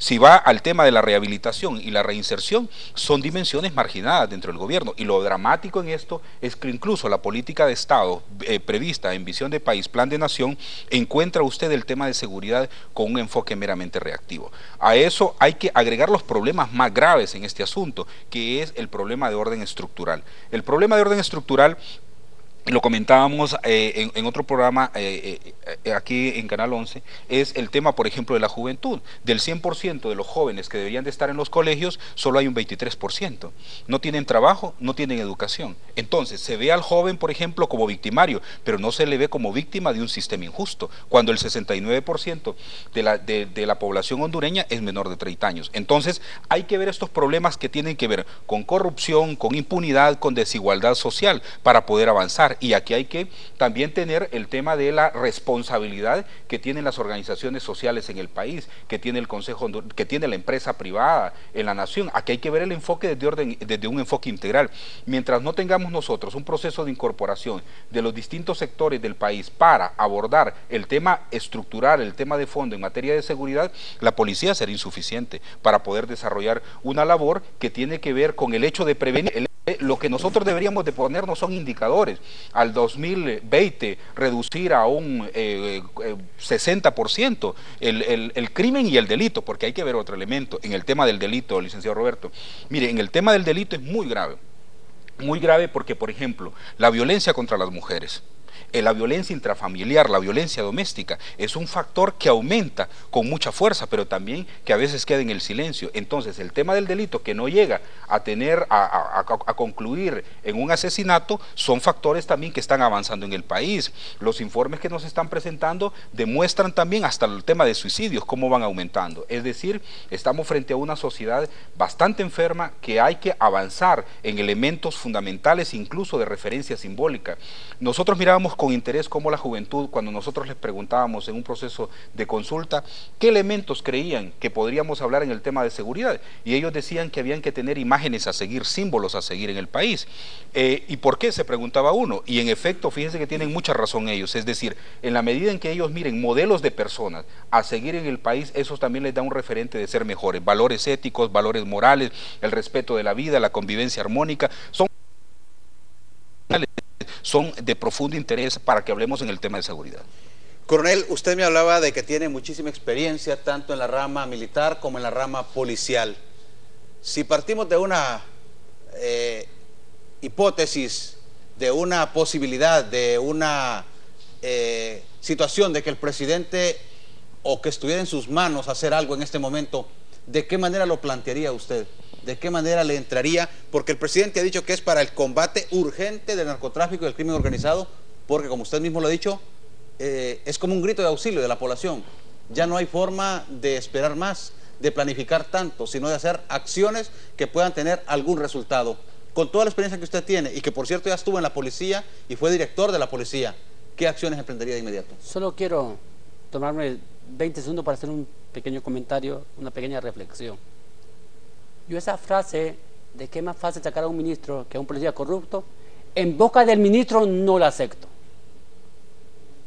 Si va al tema de la rehabilitación y la reinserción, son dimensiones marginadas dentro del gobierno. Y lo dramático en esto es que incluso la política de Estado prevista en Visión de País, Plan de Nación, encuentra usted el tema de seguridad con un enfoque meramente reactivo. A eso hay que agregar los problemas más graves en este asunto, que es el problema de orden estructural. El problema de orden estructural, lo comentábamos en otro programa aquí en Canal 11, es el tema, por ejemplo, de la juventud. Del 100% de los jóvenes que deberían de estar en los colegios, solo hay un 23%. No tienen trabajo, no tienen educación. Entonces, se ve al joven, por ejemplo, como victimario, pero no se le ve como víctima de un sistema injusto, cuando el 69% de la población hondureña es menor de 30 años. Entonces, hay que ver estos problemas que tienen que ver con corrupción, con impunidad, con desigualdad social, para poder avanzar. y aquí hay que también tener el tema de la responsabilidad que tienen las organizaciones sociales en el país, que tiene el Consejo, que tiene la empresa privada en la nación. Aquí hay que ver el enfoque desde un enfoque integral. Mientras no tengamos nosotros un proceso de incorporación de los distintos sectores del país para abordar el tema estructural, el tema de fondo en materia de seguridad, la policía será insuficiente para poder desarrollar una labor que tiene que ver con el hecho de prevenir. Lo que nosotros deberíamos de ponernos son indicadores. Al 2020 reducir a un 60% el crimen y el delito, porque hay que ver otro elemento. En el tema del delito, licenciado Roberto, mire, en el tema del delito es muy grave porque, por ejemplo, la violencia contra las mujeres, la violencia intrafamiliar, la violencia doméstica, es un factor que aumenta con mucha fuerza, pero también que a veces queda en el silencio. Entonces, el tema del delito que no llega a tener, a concluir en un asesinato, son factores también que están avanzando en el país. Los informes que nos están presentando demuestran también hasta el tema de suicidios, cómo van aumentando. Es decir, estamos frente a una sociedad bastante enferma que hay que avanzar en elementos fundamentales, incluso de referencia simbólica. Nosotros mirábamos con interés cómo la juventud, cuando nosotros les preguntábamos en un proceso de consulta qué elementos creían que podríamos hablar en el tema de seguridad, y ellos decían que habían que tener imágenes a seguir, símbolos a seguir en el país. ¿Y por qué? Se preguntaba uno, y en efecto, fíjense que tienen mucha razón ellos, es decir, en la medida en que ellos miren modelos de personas a seguir en el país, eso también les da un referente de ser mejores, valores éticos, valores morales, el respeto de la vida, la convivencia armónica, son de profundo interés para que hablemos en el tema de seguridad. Coronel, usted me hablaba de que tiene muchísima experiencia tanto en la rama militar como en la rama policial. Si partimos de una hipótesis, de una posibilidad, de una situación de que el presidente o que estuviera en sus manos hacer algo en este momento, ¿de qué manera lo plantearía usted? ¿De qué manera le entraría? Porque el presidente ha dicho que es para el combate urgente del narcotráfico y del crimen organizado, porque como usted mismo lo ha dicho, es como un grito de auxilio de la población. Ya no hay forma de esperar más, de planificar tanto, sino de hacer acciones que puedan tener algún resultado. Con toda la experiencia que usted tiene, y que por cierto ya estuvo en la policía y fue director de la policía, ¿qué acciones emprendería de inmediato? Solo quiero tomarme 20 segundos para hacer un pequeño comentario, una pequeña reflexión. Yo esa frase de que es más fácil sacar a un ministro que a un policía corrupto, en boca del ministro no la acepto.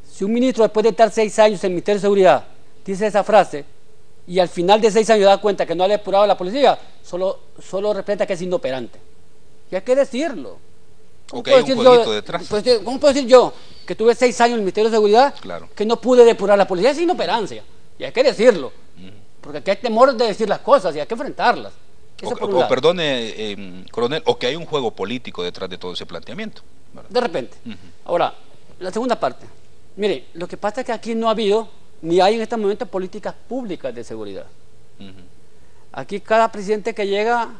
Si un ministro después de estar 6 años en el Ministerio de Seguridad dice esa frase y al final de 6 años da cuenta que no le ha depurado a la policía, solo representa que es inoperante. Y hay que decirlo. O que hay un jueguito detrás. ¿Cómo puedo decir yo que tuve 6 años en el Ministerio de Seguridad que no pude depurar a la policía? Es inoperancia. Y hay que decirlo. Porque aquí hay temor de decir las cosas y hay que enfrentarlas. Perdone, coronel, o que hay un juego político detrás de todo ese planteamiento, ¿verdad? De repente. Ahora, la segunda parte. Mire, lo que pasa es que aquí no ha habido, ni hay en este momento políticas públicas de seguridad. Aquí cada presidente que llega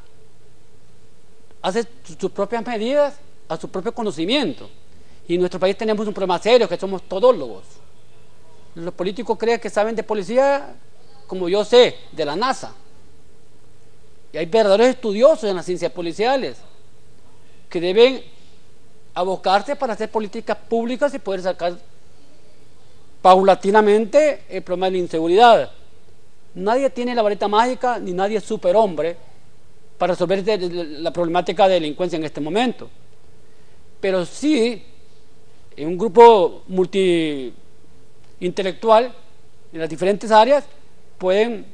hace sus propias medidas a su propio conocimiento. Y en nuestro país tenemos un problema serio, que somos todólogos. Los políticos creen que saben de policía, como yo sé, de la NASA. Y hay verdaderos estudiosos en las ciencias policiales que deben abocarse para hacer políticas públicas y poder sacar paulatinamente el problema de la inseguridad. Nadie tiene la varita mágica ni nadie es superhombre para resolver la problemática de delincuencia en este momento. Pero sí, en un grupo multiintelectual en las diferentes áreas pueden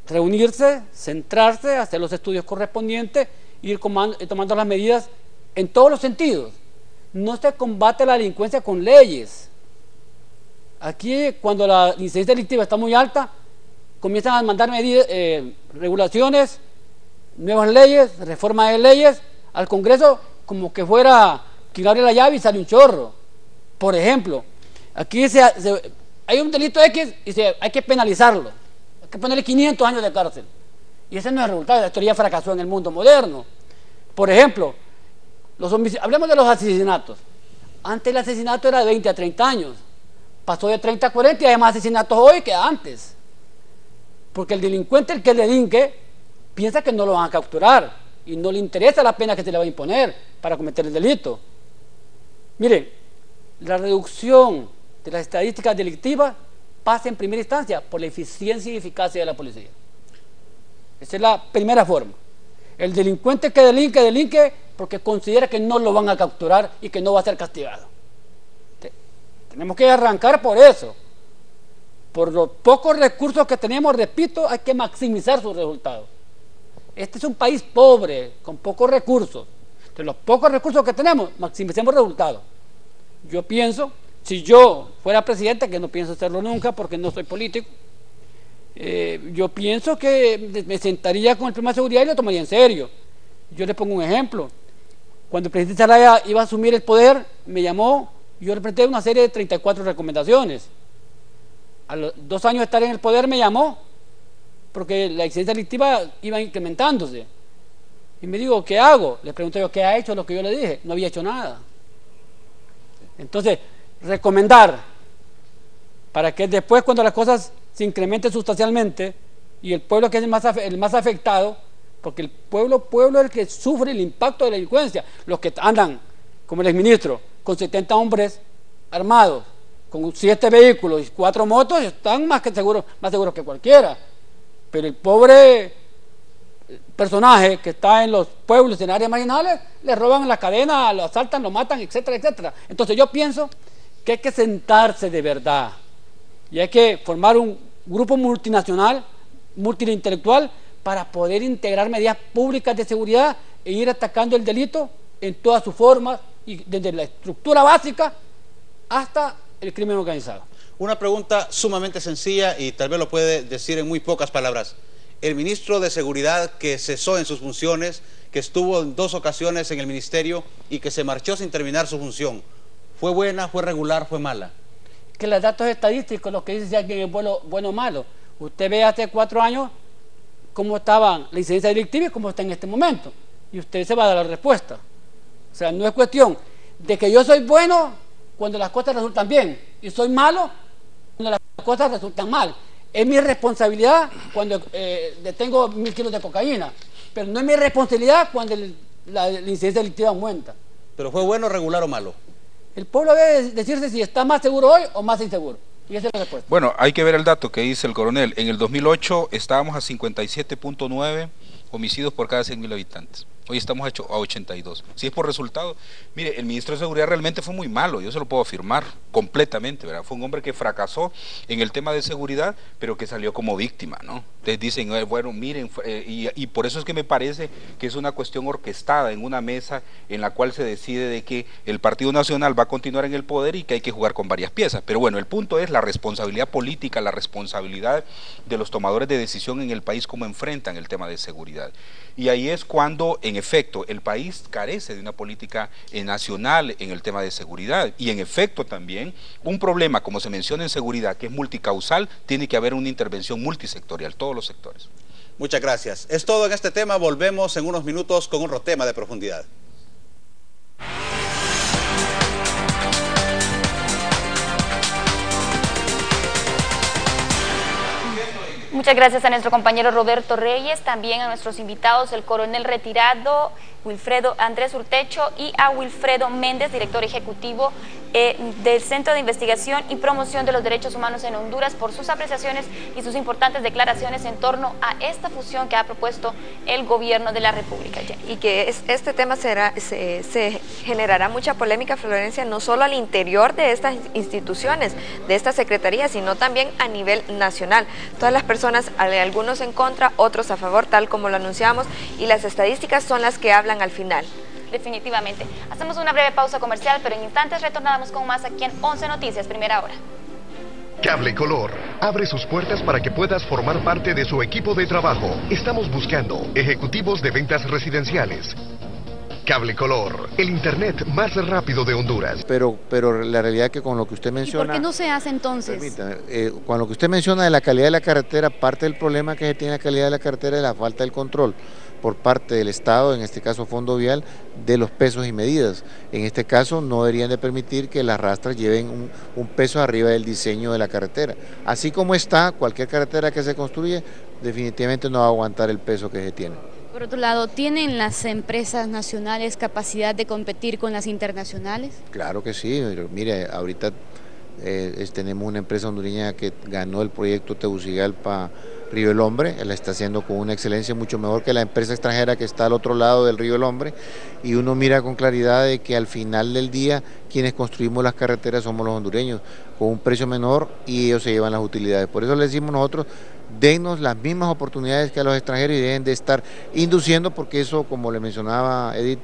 reunirse, centrarse, hacer los estudios correspondientes, ir tomando las medidas en todos los sentidos. No se combate la delincuencia con leyes. Aquí, cuando la incidencia delictiva está muy alta, comienzan a mandar medidas, regulaciones, nuevas leyes, reforma de leyes al Congreso, como que fuera quien abre la llave y sale un chorro. Por ejemplo, aquí hay un delito X y hay que penalizarlo. Que ponerle 500 años de cárcel. Y ese no es el resultado, la historia fracasó en el mundo moderno. Por ejemplo, hablemos de los asesinatos. Antes el asesinato era de 20 a 30 años. Pasó de 30 a 40 y hay más asesinatos hoy que antes. Porque el delincuente, el que delinque, piensa que no lo van a capturar y no le interesa la pena que se le va a imponer para cometer el delito. Mire, la reducción de las estadísticas delictivas pasa en primera instancia por la eficiencia y eficacia de la policía. Esa es la primera forma. El delincuente que delinque porque considera que no lo van a capturar y que no va a ser castigado. Tenemos que arrancar por eso. Por los pocos recursos que tenemos, repito, hay que maximizar sus resultados. Este es un país pobre, con pocos recursos. De los pocos recursos que tenemos, maximicemos resultados. Yo pienso, si yo fuera presidente, que no pienso hacerlo nunca porque no soy político, yo pienso que me sentaría con el problema de seguridad y lo tomaría en serio. Yo les pongo un ejemplo. Cuando el presidente Zelaya iba a asumir el poder, me llamó, yo le presenté una serie de 34 recomendaciones. A los 2 años de estar en el poder me llamó, porque la incidencia delictiva iba incrementándose. Y me dijo, ¿qué hago? Le pregunté yo, ¿qué ha hecho lo que yo le dije? No había hecho nada. Entonces, recomendar para que después, cuando las cosas se incrementen sustancialmente y el pueblo que es el más afectado, porque el pueblo es el que sufre el impacto de la delincuencia. Los que andan, como el exministro, con 70 hombres armados, con 7 vehículos y 4 motos, están más seguros que cualquiera. Pero el pobre personaje que está en los pueblos, en áreas marginales, le roban la cadena, lo asaltan, lo matan, etcétera, etcétera. Entonces yo pienso que hay que sentarse de verdad y hay que formar un grupo multinacional, multiintelectual, para poder integrar medidas públicas de seguridad e ir atacando el delito en todas sus formas, y desde la estructura básica hasta el crimen organizado. Una pregunta sumamente sencilla y tal vez lo puede decir en muy pocas palabras. El ministro de Seguridad que cesó en sus funciones, que estuvo en 2 ocasiones en el ministerio y que se marchó sin terminar su función, ¿fue buena, fue regular, fue mala? Que los datos estadísticos, lo que dice si alguien es bueno o malo. Usted ve hace 4 años cómo estaba la incidencia delictiva y cómo está en este momento. Y usted se va a dar la respuesta. O sea, no es cuestión de que yo soy bueno cuando las cosas resultan bien y soy malo cuando las cosas resultan mal. Es mi responsabilidad cuando detengo 1000 kilos de cocaína, pero no es mi responsabilidad cuando la incidencia delictiva aumenta. ¿Pero fue bueno, regular o malo? El pueblo debe decirse si está más seguro hoy o más inseguro. Y esa es la respuesta. Bueno, hay que ver el dato que dice el coronel. En el 2008 estábamos a 57.9 homicidios por cada 100.000 habitantes. Hoy estamos a 82. Si es por resultado, mire, el ministro de Seguridad realmente fue muy malo, yo se lo puedo afirmar completamente, ¿verdad? Fue un hombre que fracasó en el tema de seguridad, pero que salió como víctima, ¿no? Entonces dicen, bueno, miren, y por eso es que me parece que es una cuestión orquestada en una mesa en la cual se decide de que el Partido Nacional va a continuar en el poder y que hay que jugar con varias piezas. Pero bueno, el punto es la responsabilidad política, la responsabilidad de los tomadores de decisión en el país, cómo enfrentan el tema de seguridad. Y ahí es cuando, en efecto, el país carece de una política nacional en el tema de seguridad. Y en efecto también, un problema, como se menciona en seguridad, que es multicausal, tiene que haber una intervención multisectorial, todos los sectores. Muchas gracias. Es todo en este tema. Volvemos en unos minutos con otro tema de profundidad. Muchas gracias a nuestro compañero Roberto Reyes, también a nuestros invitados, el coronel retirado Wilfredo Andrés Urtecho y a Wilfredo Méndez, director ejecutivo del Centro de Investigación y Promoción de los Derechos Humanos en Honduras, por sus apreciaciones y sus importantes declaraciones en torno a esta fusión que ha propuesto el gobierno de la República. Y que este tema se generará mucha polémica, Florencia, no solo al interior de estas instituciones, de esta secretaría, sino también a nivel nacional. Todas las personas, algunos en contra, otros a favor, tal como lo anunciamos, y las estadísticas son las que hablan al final. Definitivamente. Hacemos una breve pausa comercial, pero en instantes retornamos con más aquí en 11 Noticias, primera hora. Cable Color abre sus puertas para que puedas formar parte de su equipo de trabajo. Estamos buscando ejecutivos de ventas residenciales. Cable Color, el internet más rápido de Honduras. Pero la realidad es que con lo que usted menciona... ¿Y por qué no se hace entonces? Permítame, con lo que usted menciona de la calidad de la carretera, parte del problema que se tiene la calidad de la carretera es la falta del control por parte del Estado, en este caso Fondo Vial, de los pesos y medidas. En este caso no deberían de permitir que las rastras lleven un peso arriba del diseño de la carretera. Así como está, cualquier carretera que se construye definitivamente no va a aguantar el peso que se tiene. Por otro lado, ¿tienen las empresas nacionales capacidad de competir con las internacionales? Claro que sí, mire, ahorita tenemos una empresa hondureña que ganó el proyecto Tegucigalpa Río del Hombre, la está haciendo con una excelencia mucho mejor que la empresa extranjera que está al otro lado del Río del Hombre, y uno mira con claridad de que al final del día quienes construimos las carreteras somos los hondureños, con un precio menor, y ellos se llevan las utilidades. Por eso le decimos nosotros, dennos las mismas oportunidades que a los extranjeros y dejen de estar induciendo, porque eso, como le mencionaba Edith,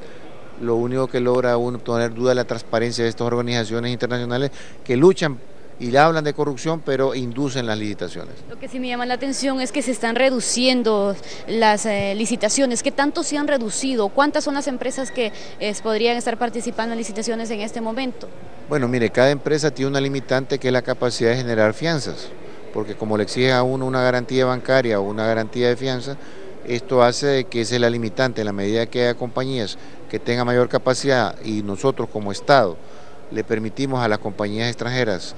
lo único que logra uno poner duda de la transparencia de estas organizaciones internacionales que luchan y le hablan de corrupción, pero inducen las licitaciones. Lo que sí me llama la atención es que se están reduciendo las licitaciones. ¿Qué tanto se han reducido? ¿Cuántas son las empresas que podrían estar participando en licitaciones en este momento? Bueno, mire, cada empresa tiene una limitante que es la capacidad de generar fianzas, porque como le exige a uno una garantía bancaria o una garantía de fianza, esto hace que esa es la limitante. En la medida que haya compañías que tengan mayor capacidad y nosotros como Estado le permitimos a las compañías extranjeras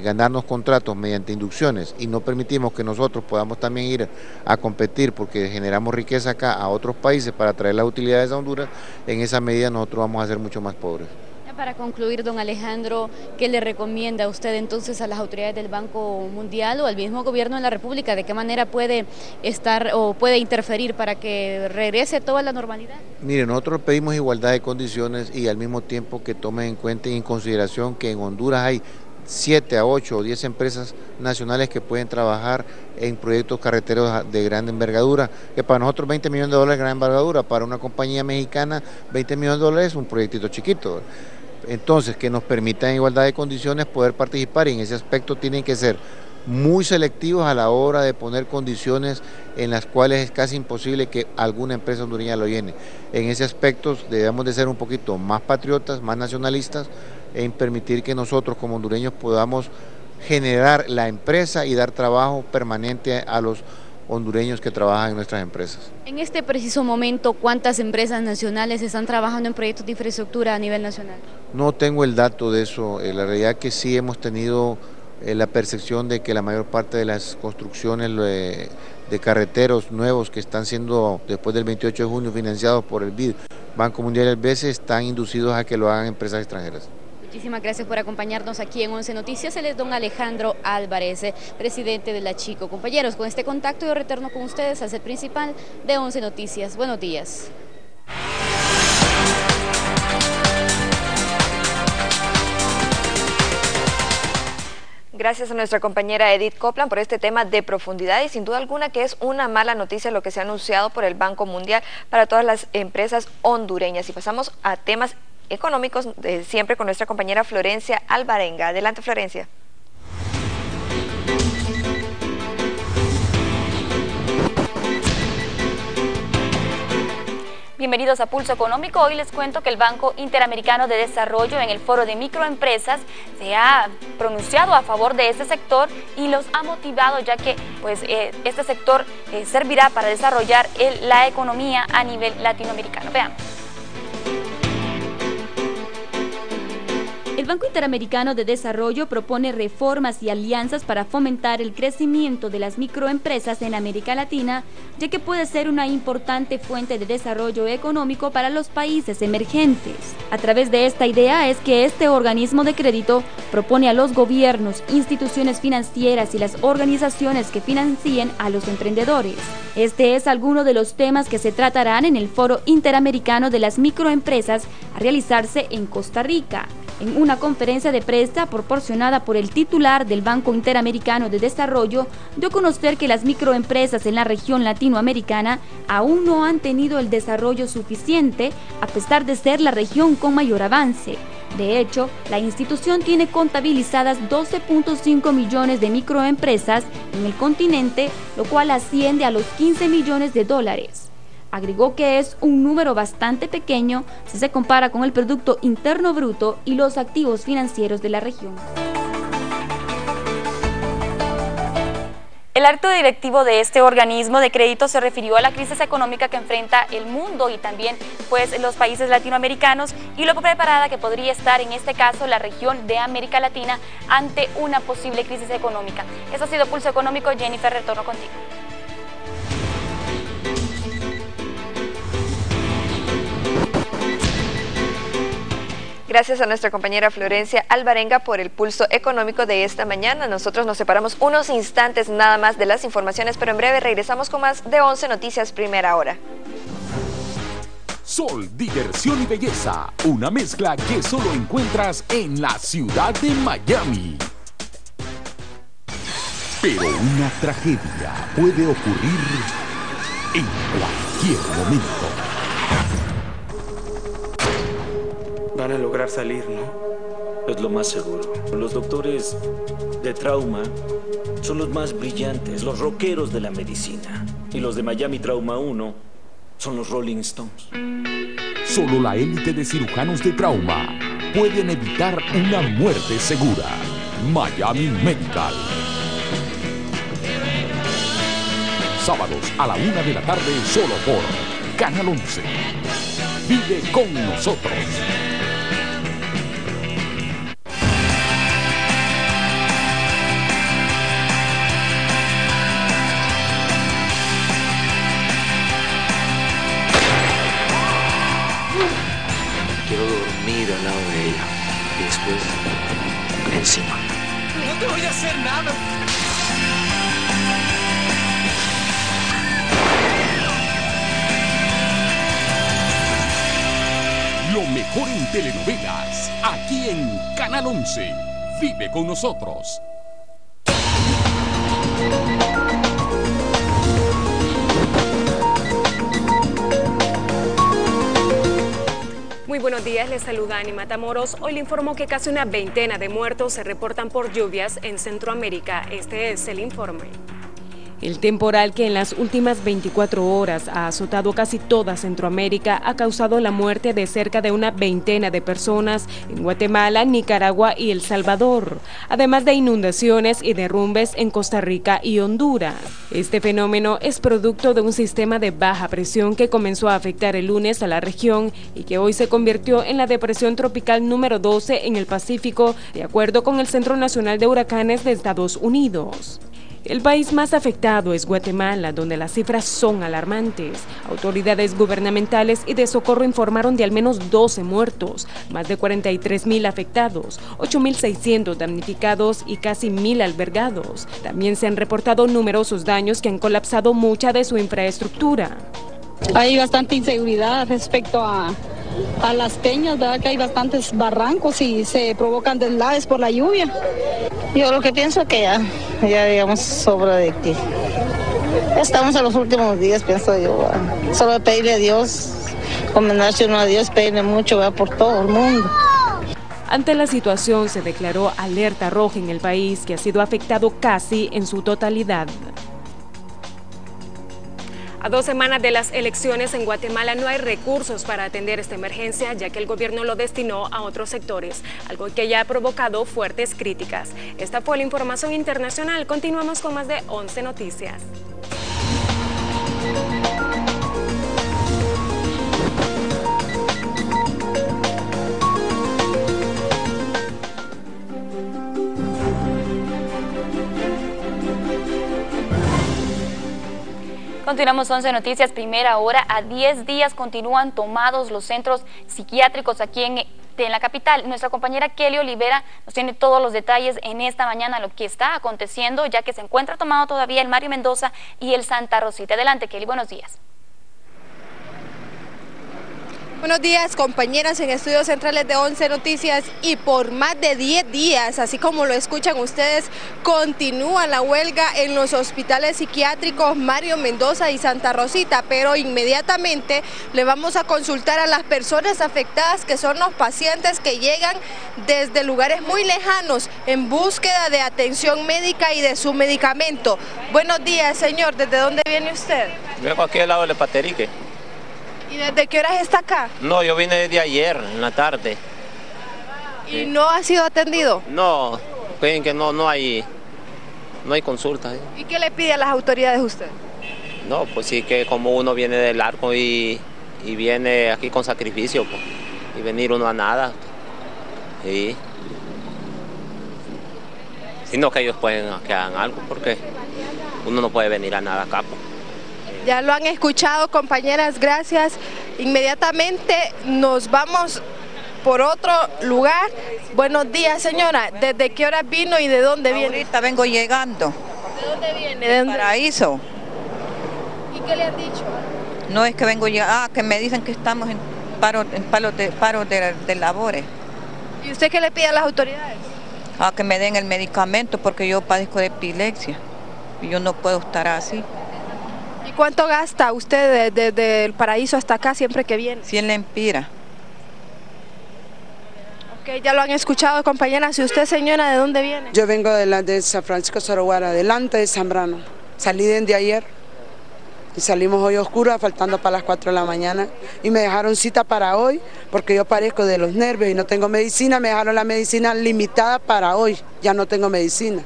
ganarnos contratos mediante inducciones y no permitimos que nosotros podamos también ir a competir porque generamos riqueza acá a otros países para traer las utilidades a Honduras, en esa medida nosotros vamos a ser mucho más pobres. Para concluir, don Alejandro, ¿qué le recomienda usted entonces a las autoridades del Banco Mundial o al mismo gobierno de la República? ¿De qué manera puede estar o puede interferir para que regrese toda la normalidad? Mire, nosotros pedimos igualdad de condiciones y al mismo tiempo que tomen en cuenta y en consideración que en Honduras hay 7 a 8 o 10 empresas nacionales que pueden trabajar en proyectos carreteros de gran envergadura, que para nosotros 20 millones de dólares es gran envergadura, para una compañía mexicana 20 millones de dólares es un proyectito chiquito. Entonces, que nos permitan en igualdad de condiciones poder participar, y en ese aspecto tienen que ser muy selectivos a la hora de poner condiciones en las cuales es casi imposible que alguna empresa hondureña lo llene. En ese aspecto debemos de ser un poquito más patriotas, más nacionalistas, en permitir que nosotros como hondureños podamos generar la empresa y dar trabajo permanente a los hondureños que trabajan en nuestras empresas. En este preciso momento, ¿cuántas empresas nacionales están trabajando en proyectos de infraestructura a nivel nacional? No tengo el dato de eso, la realidad es que sí hemos tenido la percepción de que la mayor parte de las construcciones de carreteros nuevos que están siendo después del 28 de junio financiados por el BID, Banco Mundial y el BCE, están inducidos a que lo hagan empresas extranjeras. Muchísimas gracias por acompañarnos aquí en 11 Noticias. Él es don Alejandro Álvarez, presidente de la Chico. Compañeros, con este contacto yo retorno con ustedes al set principal de 11 Noticias. Buenos días. Gracias a nuestra compañera Edith Copland por este tema de profundidad, y sin duda alguna que es una mala noticia lo que se ha anunciado por el Banco Mundial para todas las empresas hondureñas. Y pasamos a temas económicos, siempre con nuestra compañera Florencia Alvarenga. Adelante, Florencia. Bienvenidos a Pulso Económico. Hoy les cuento que el Banco Interamericano de Desarrollo en el foro de microempresas se ha pronunciado a favor de este sector y los ha motivado, ya que este sector servirá para desarrollar la economía a nivel latinoamericano. Veamos. El Banco Interamericano de Desarrollo propone reformas y alianzas para fomentar el crecimiento de las microempresas en América Latina, ya que puede ser una importante fuente de desarrollo económico para los países emergentes. A través de esta idea es que este organismo de crédito propone a los gobiernos, instituciones financieras y las organizaciones que financien a los emprendedores. Este es alguno de los temas que se tratarán en el Foro Interamericano de las Microempresas a realizarse en Costa Rica. En una conferencia de prensa proporcionada por el titular del Banco Interamericano de Desarrollo, dio a conocer que las microempresas en la región latinoamericana aún no han tenido el desarrollo suficiente, a pesar de ser la región con mayor avance. De hecho, la institución tiene contabilizadas 12.5 millones de microempresas en el continente, lo cual asciende a los 15 millones de dólares. Agregó que es un número bastante pequeño si se compara con el Producto Interno Bruto y los activos financieros de la región. El alto directivo de este organismo de crédito se refirió a la crisis económica que enfrenta el mundo y también los países latinoamericanos y lo preparada que podría estar en este caso la región de América Latina ante una posible crisis económica. Eso ha sido Pulso Económico. Jennifer, retorno contigo. Gracias a nuestra compañera Florencia Alvarenga por el pulso económico de esta mañana. Nosotros nos separamos unos instantes nada más de las informaciones, pero en breve regresamos con más de 11 Noticias Primera Hora. Sol, diversión y belleza, una mezcla que solo encuentras en la ciudad de Miami. Pero una tragedia puede ocurrir en cualquier momento. Van a lograr salir, ¿no? Es lo más seguro. Los doctores de trauma son los más brillantes, los rockeros de la medicina. Y los de Miami Trauma 1 son los Rolling Stones. Solo la élite de cirujanos de trauma pueden evitar una muerte segura. Miami Medical. Sábados a la 1 de la tarde solo por Canal 11. Vive con nosotros. Quiero dormir al lado de ella y después encima. No te voy a hacer nada. Lo mejor en telenovelas, aquí en Canal 11. Vive con nosotros. Muy buenos días, les saluda Ani Matamoros. Hoy le informo que casi una veintena de muertos se reportan por lluvias en Centroamérica. Este es el informe. El temporal que en las últimas 24 horas ha azotado casi toda Centroamérica ha causado la muerte de cerca de una veintena de personas en Guatemala, Nicaragua y El Salvador, además de inundaciones y derrumbes en Costa Rica y Honduras. Este fenómeno es producto de un sistema de baja presión que comenzó a afectar el lunes a la región y que hoy se convirtió en la depresión tropical número 12 en el Pacífico, de acuerdo con el Centro Nacional de Huracanes de Estados Unidos. El país más afectado es Guatemala, donde las cifras son alarmantes. Autoridades gubernamentales y de socorro informaron de al menos 12 muertos, más de 43.000 afectados, 8.600 damnificados y casi 1.000 albergados. También se han reportado numerosos daños que han colapsado mucha de su infraestructura. Hay bastante inseguridad respecto a las peñas, ¿verdad? Que hay bastantes barrancos y se provocan deslaves por la lluvia. Yo lo que pienso es que ya digamos sobra de que estamos en los últimos días, pienso yo. Solo pedirle a Dios, encomendarse uno a Dios, pedirle mucho, ¿verdad? Por todo el mundo. Ante la situación se declaró alerta roja en el país, que ha sido afectado casi en su totalidad. A 2 semanas de las elecciones en Guatemala no hay recursos para atender esta emergencia, ya que el gobierno lo destinó a otros sectores, algo que ya ha provocado fuertes críticas. Esta fue la información internacional. Continuamos con más de 11 Noticias. Continuamos 11 Noticias Primera Hora. A 10 días continúan tomados los centros psiquiátricos aquí en la capital. Nuestra compañera Kelly Olivera nos tiene todos los detalles en esta mañana, lo que está aconteciendo, ya que se encuentra tomado todavía el Mario Mendoza y el Santa Rosita. Adelante, Kelly, buenos días. Buenos días, compañeras en Estudios Centrales de 11 Noticias, y por más de 10 días, así como lo escuchan ustedes, continúa la huelga en los hospitales psiquiátricos Mario Mendoza y Santa Rosita, pero inmediatamente le vamos a consultar a las personas afectadas, que son los pacientes que llegan desde lugares muy lejanos en búsqueda de atención médica y de su medicamento. Buenos días, señor, ¿desde dónde viene usted? Vengo aquí al lado del Paterique. ¿Y desde qué horas está acá? No, yo vine desde ayer, en la tarde. ¿Y no ha sido atendido? No, creen que no hay consulta. ¿Y qué le pide a las autoridades usted? No, pues sí, que como uno viene del arco y viene aquí con sacrificio, pues, y venir uno a nada. Sí. Sino que ellos pueden que hagan algo, porque uno no puede venir a nada acá, pues. Ya lo han escuchado, compañeras, gracias. Inmediatamente nos vamos por otro lugar. Buenos días, señora. ¿Desde qué hora vino y de dónde viene? Ahorita vengo llegando. ¿De dónde viene? ¿De dónde? Paraíso. ¿Y qué le han dicho? No es que vengo llegando, que me dicen que estamos en paro de labores. ¿Y usted qué le pide a las autoridades? Que me den el medicamento porque yo padezco de epilepsia y yo no puedo estar así. ¿Y cuánto gasta usted desde el Paraíso hasta acá siempre que viene? 100 lempiras. Ok, ya lo han escuchado, compañeras. ¿Y usted, señora, de dónde viene? Yo vengo de San Francisco Soroguara, delante de Zambrano. Salí desde ayer y salimos hoy oscuro, faltando para las 4 de la mañana. Y me dejaron cita para hoy porque yo padezco de los nervios y no tengo medicina. Me dejaron la medicina limitada para hoy. Ya no tengo medicina.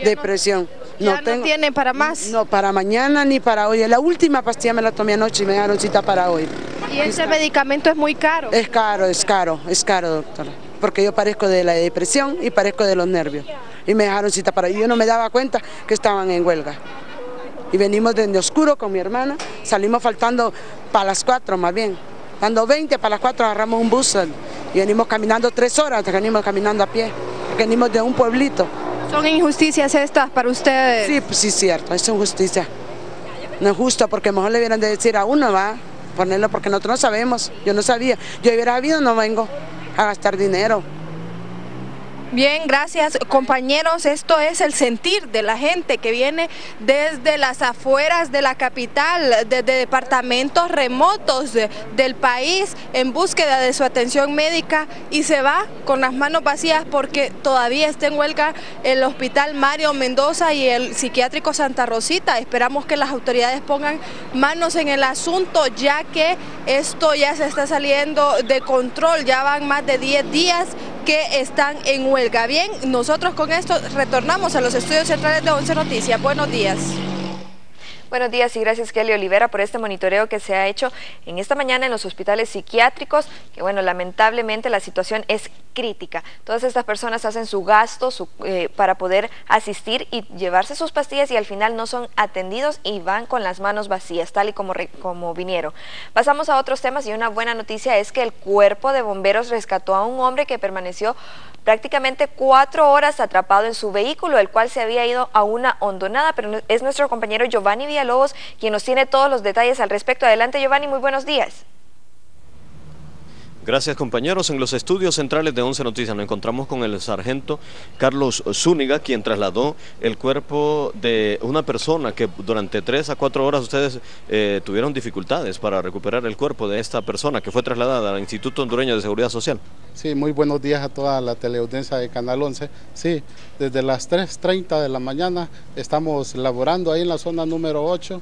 Depresión. ¿Ya no tiene para más? No, para mañana ni para hoy. La última pastilla me la tomé anoche y me dejaron cita para hoy. ¿Y ese medicamento es muy caro? Es caro, doctora. Porque yo padezco de la depresión y padezco de los nervios. Y me dejaron cita para hoy. Yo no me daba cuenta que estaban en huelga. Y venimos desde oscuro con mi hermana. Salimos faltando para las 4 más bien. Dando 20 para las 4 agarramos un bus y venimos caminando 3 horas, venimos caminando a pie. Venimos de un pueblito. ¿Son injusticias estas para ustedes? Sí, pues sí, cierto, es injusticia. No es justo porque mejor le hubieran de decir a uno, va, ponerlo porque nosotros no sabemos. Yo no sabía. Yo hubiera sabido, no vengo a gastar dinero. Bien, gracias, compañeros. Esto es el sentir de la gente que viene desde las afueras de la capital, desde departamentos remotos del país en búsqueda de su atención médica y se va con las manos vacías porque todavía está en huelga el Hospital Mario Mendoza y el Psiquiátrico Santa Rosita. Esperamos que las autoridades pongan manos en el asunto, ya que esto ya se está saliendo de control. Ya van más de 10 días que están en huelga. Bien, nosotros con esto retornamos a los estudios centrales de 11 Noticias. Buenos días. Buenos días y gracias Kelly Olivera por este monitoreo que se ha hecho en esta mañana en los hospitales psiquiátricos, que bueno, lamentablemente la situación es crítica. Todas estas personas hacen su gasto para poder asistir y llevarse sus pastillas y al final no son atendidos y van con las manos vacías, tal y como vinieron. Pasamos a otros temas y una buena noticia es que el cuerpo de bomberos rescató a un hombre que permaneció prácticamente 4 horas atrapado en su vehículo, el cual se había ido a una hondonada, pero es nuestro compañero Giovanni Villalobos quien nos tiene todos los detalles al respecto. Adelante, Giovanni, muy buenos días. Gracias, compañeros. En los estudios centrales de 11 Noticias nos encontramos con el sargento Carlos Zúñiga, quien trasladó el cuerpo de una persona que durante 3 a 4 horas ustedes tuvieron dificultades para recuperar el cuerpo de esta persona que fue trasladada al Instituto Hondureño de Seguridad Social. Sí, muy buenos días a toda la teleaudiencia de Canal 11. Sí, desde las 3:30 de la mañana estamos laborando ahí en la zona número 8,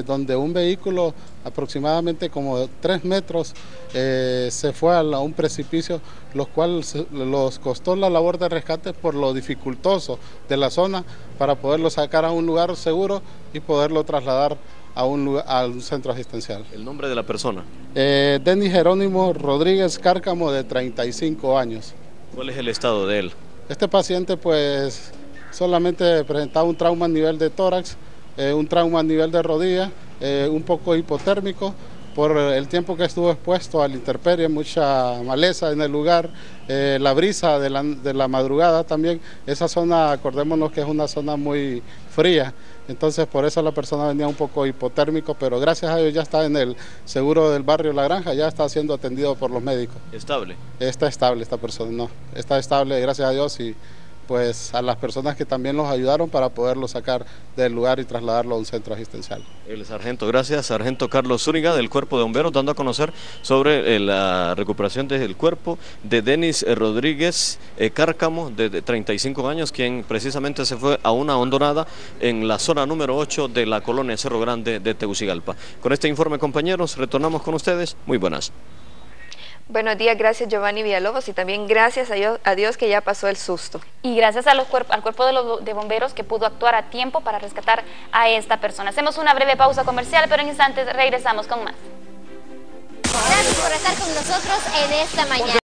donde un vehículo aproximadamente como 3 metros se fue a un precipicio, los cuales los costó la labor de rescate por lo dificultoso de la zona para poderlo sacar a un lugar seguro y poderlo trasladar a un centro asistencial. ¿El nombre de la persona? Denis Jerónimo Rodríguez Cárcamo, de 35 años. ¿Cuál es el estado de él? Este paciente pues solamente presentaba un trauma a nivel de tórax, un trauma a nivel de rodilla, un poco hipotérmico por el tiempo que estuvo expuesto a la intemperie, mucha maleza en el lugar, la brisa de la madrugada también. Esa zona, acordémonos que es una zona muy fría, entonces por eso la persona venía un poco hipotérmico, pero gracias a Dios ya está en el seguro del barrio La Granja, ya está siendo atendido por los médicos. ¿Estable? Está estable esta persona, no, está estable, gracias a Dios, y pues a las personas que también los ayudaron para poderlo sacar del lugar y trasladarlo a un centro asistencial. El sargento, gracias, sargento Carlos Zúñiga del Cuerpo de Bomberos, dando a conocer sobre la recuperación del cuerpo de Denis Rodríguez Cárcamo, de 35 años, quien precisamente se fue a una hondonada en la zona número 8 de la colonia Cerro Grande de Tegucigalpa. Con este informe, compañeros, retornamos con ustedes. Muy buenas. Buenos días, gracias Giovanni Villalobos y también gracias a Dios que ya pasó el susto. Y gracias al cuerpo de bomberos que pudo actuar a tiempo para rescatar a esta persona. Hacemos una breve pausa comercial, pero en instantes regresamos con más. Gracias por estar con nosotros en esta mañana.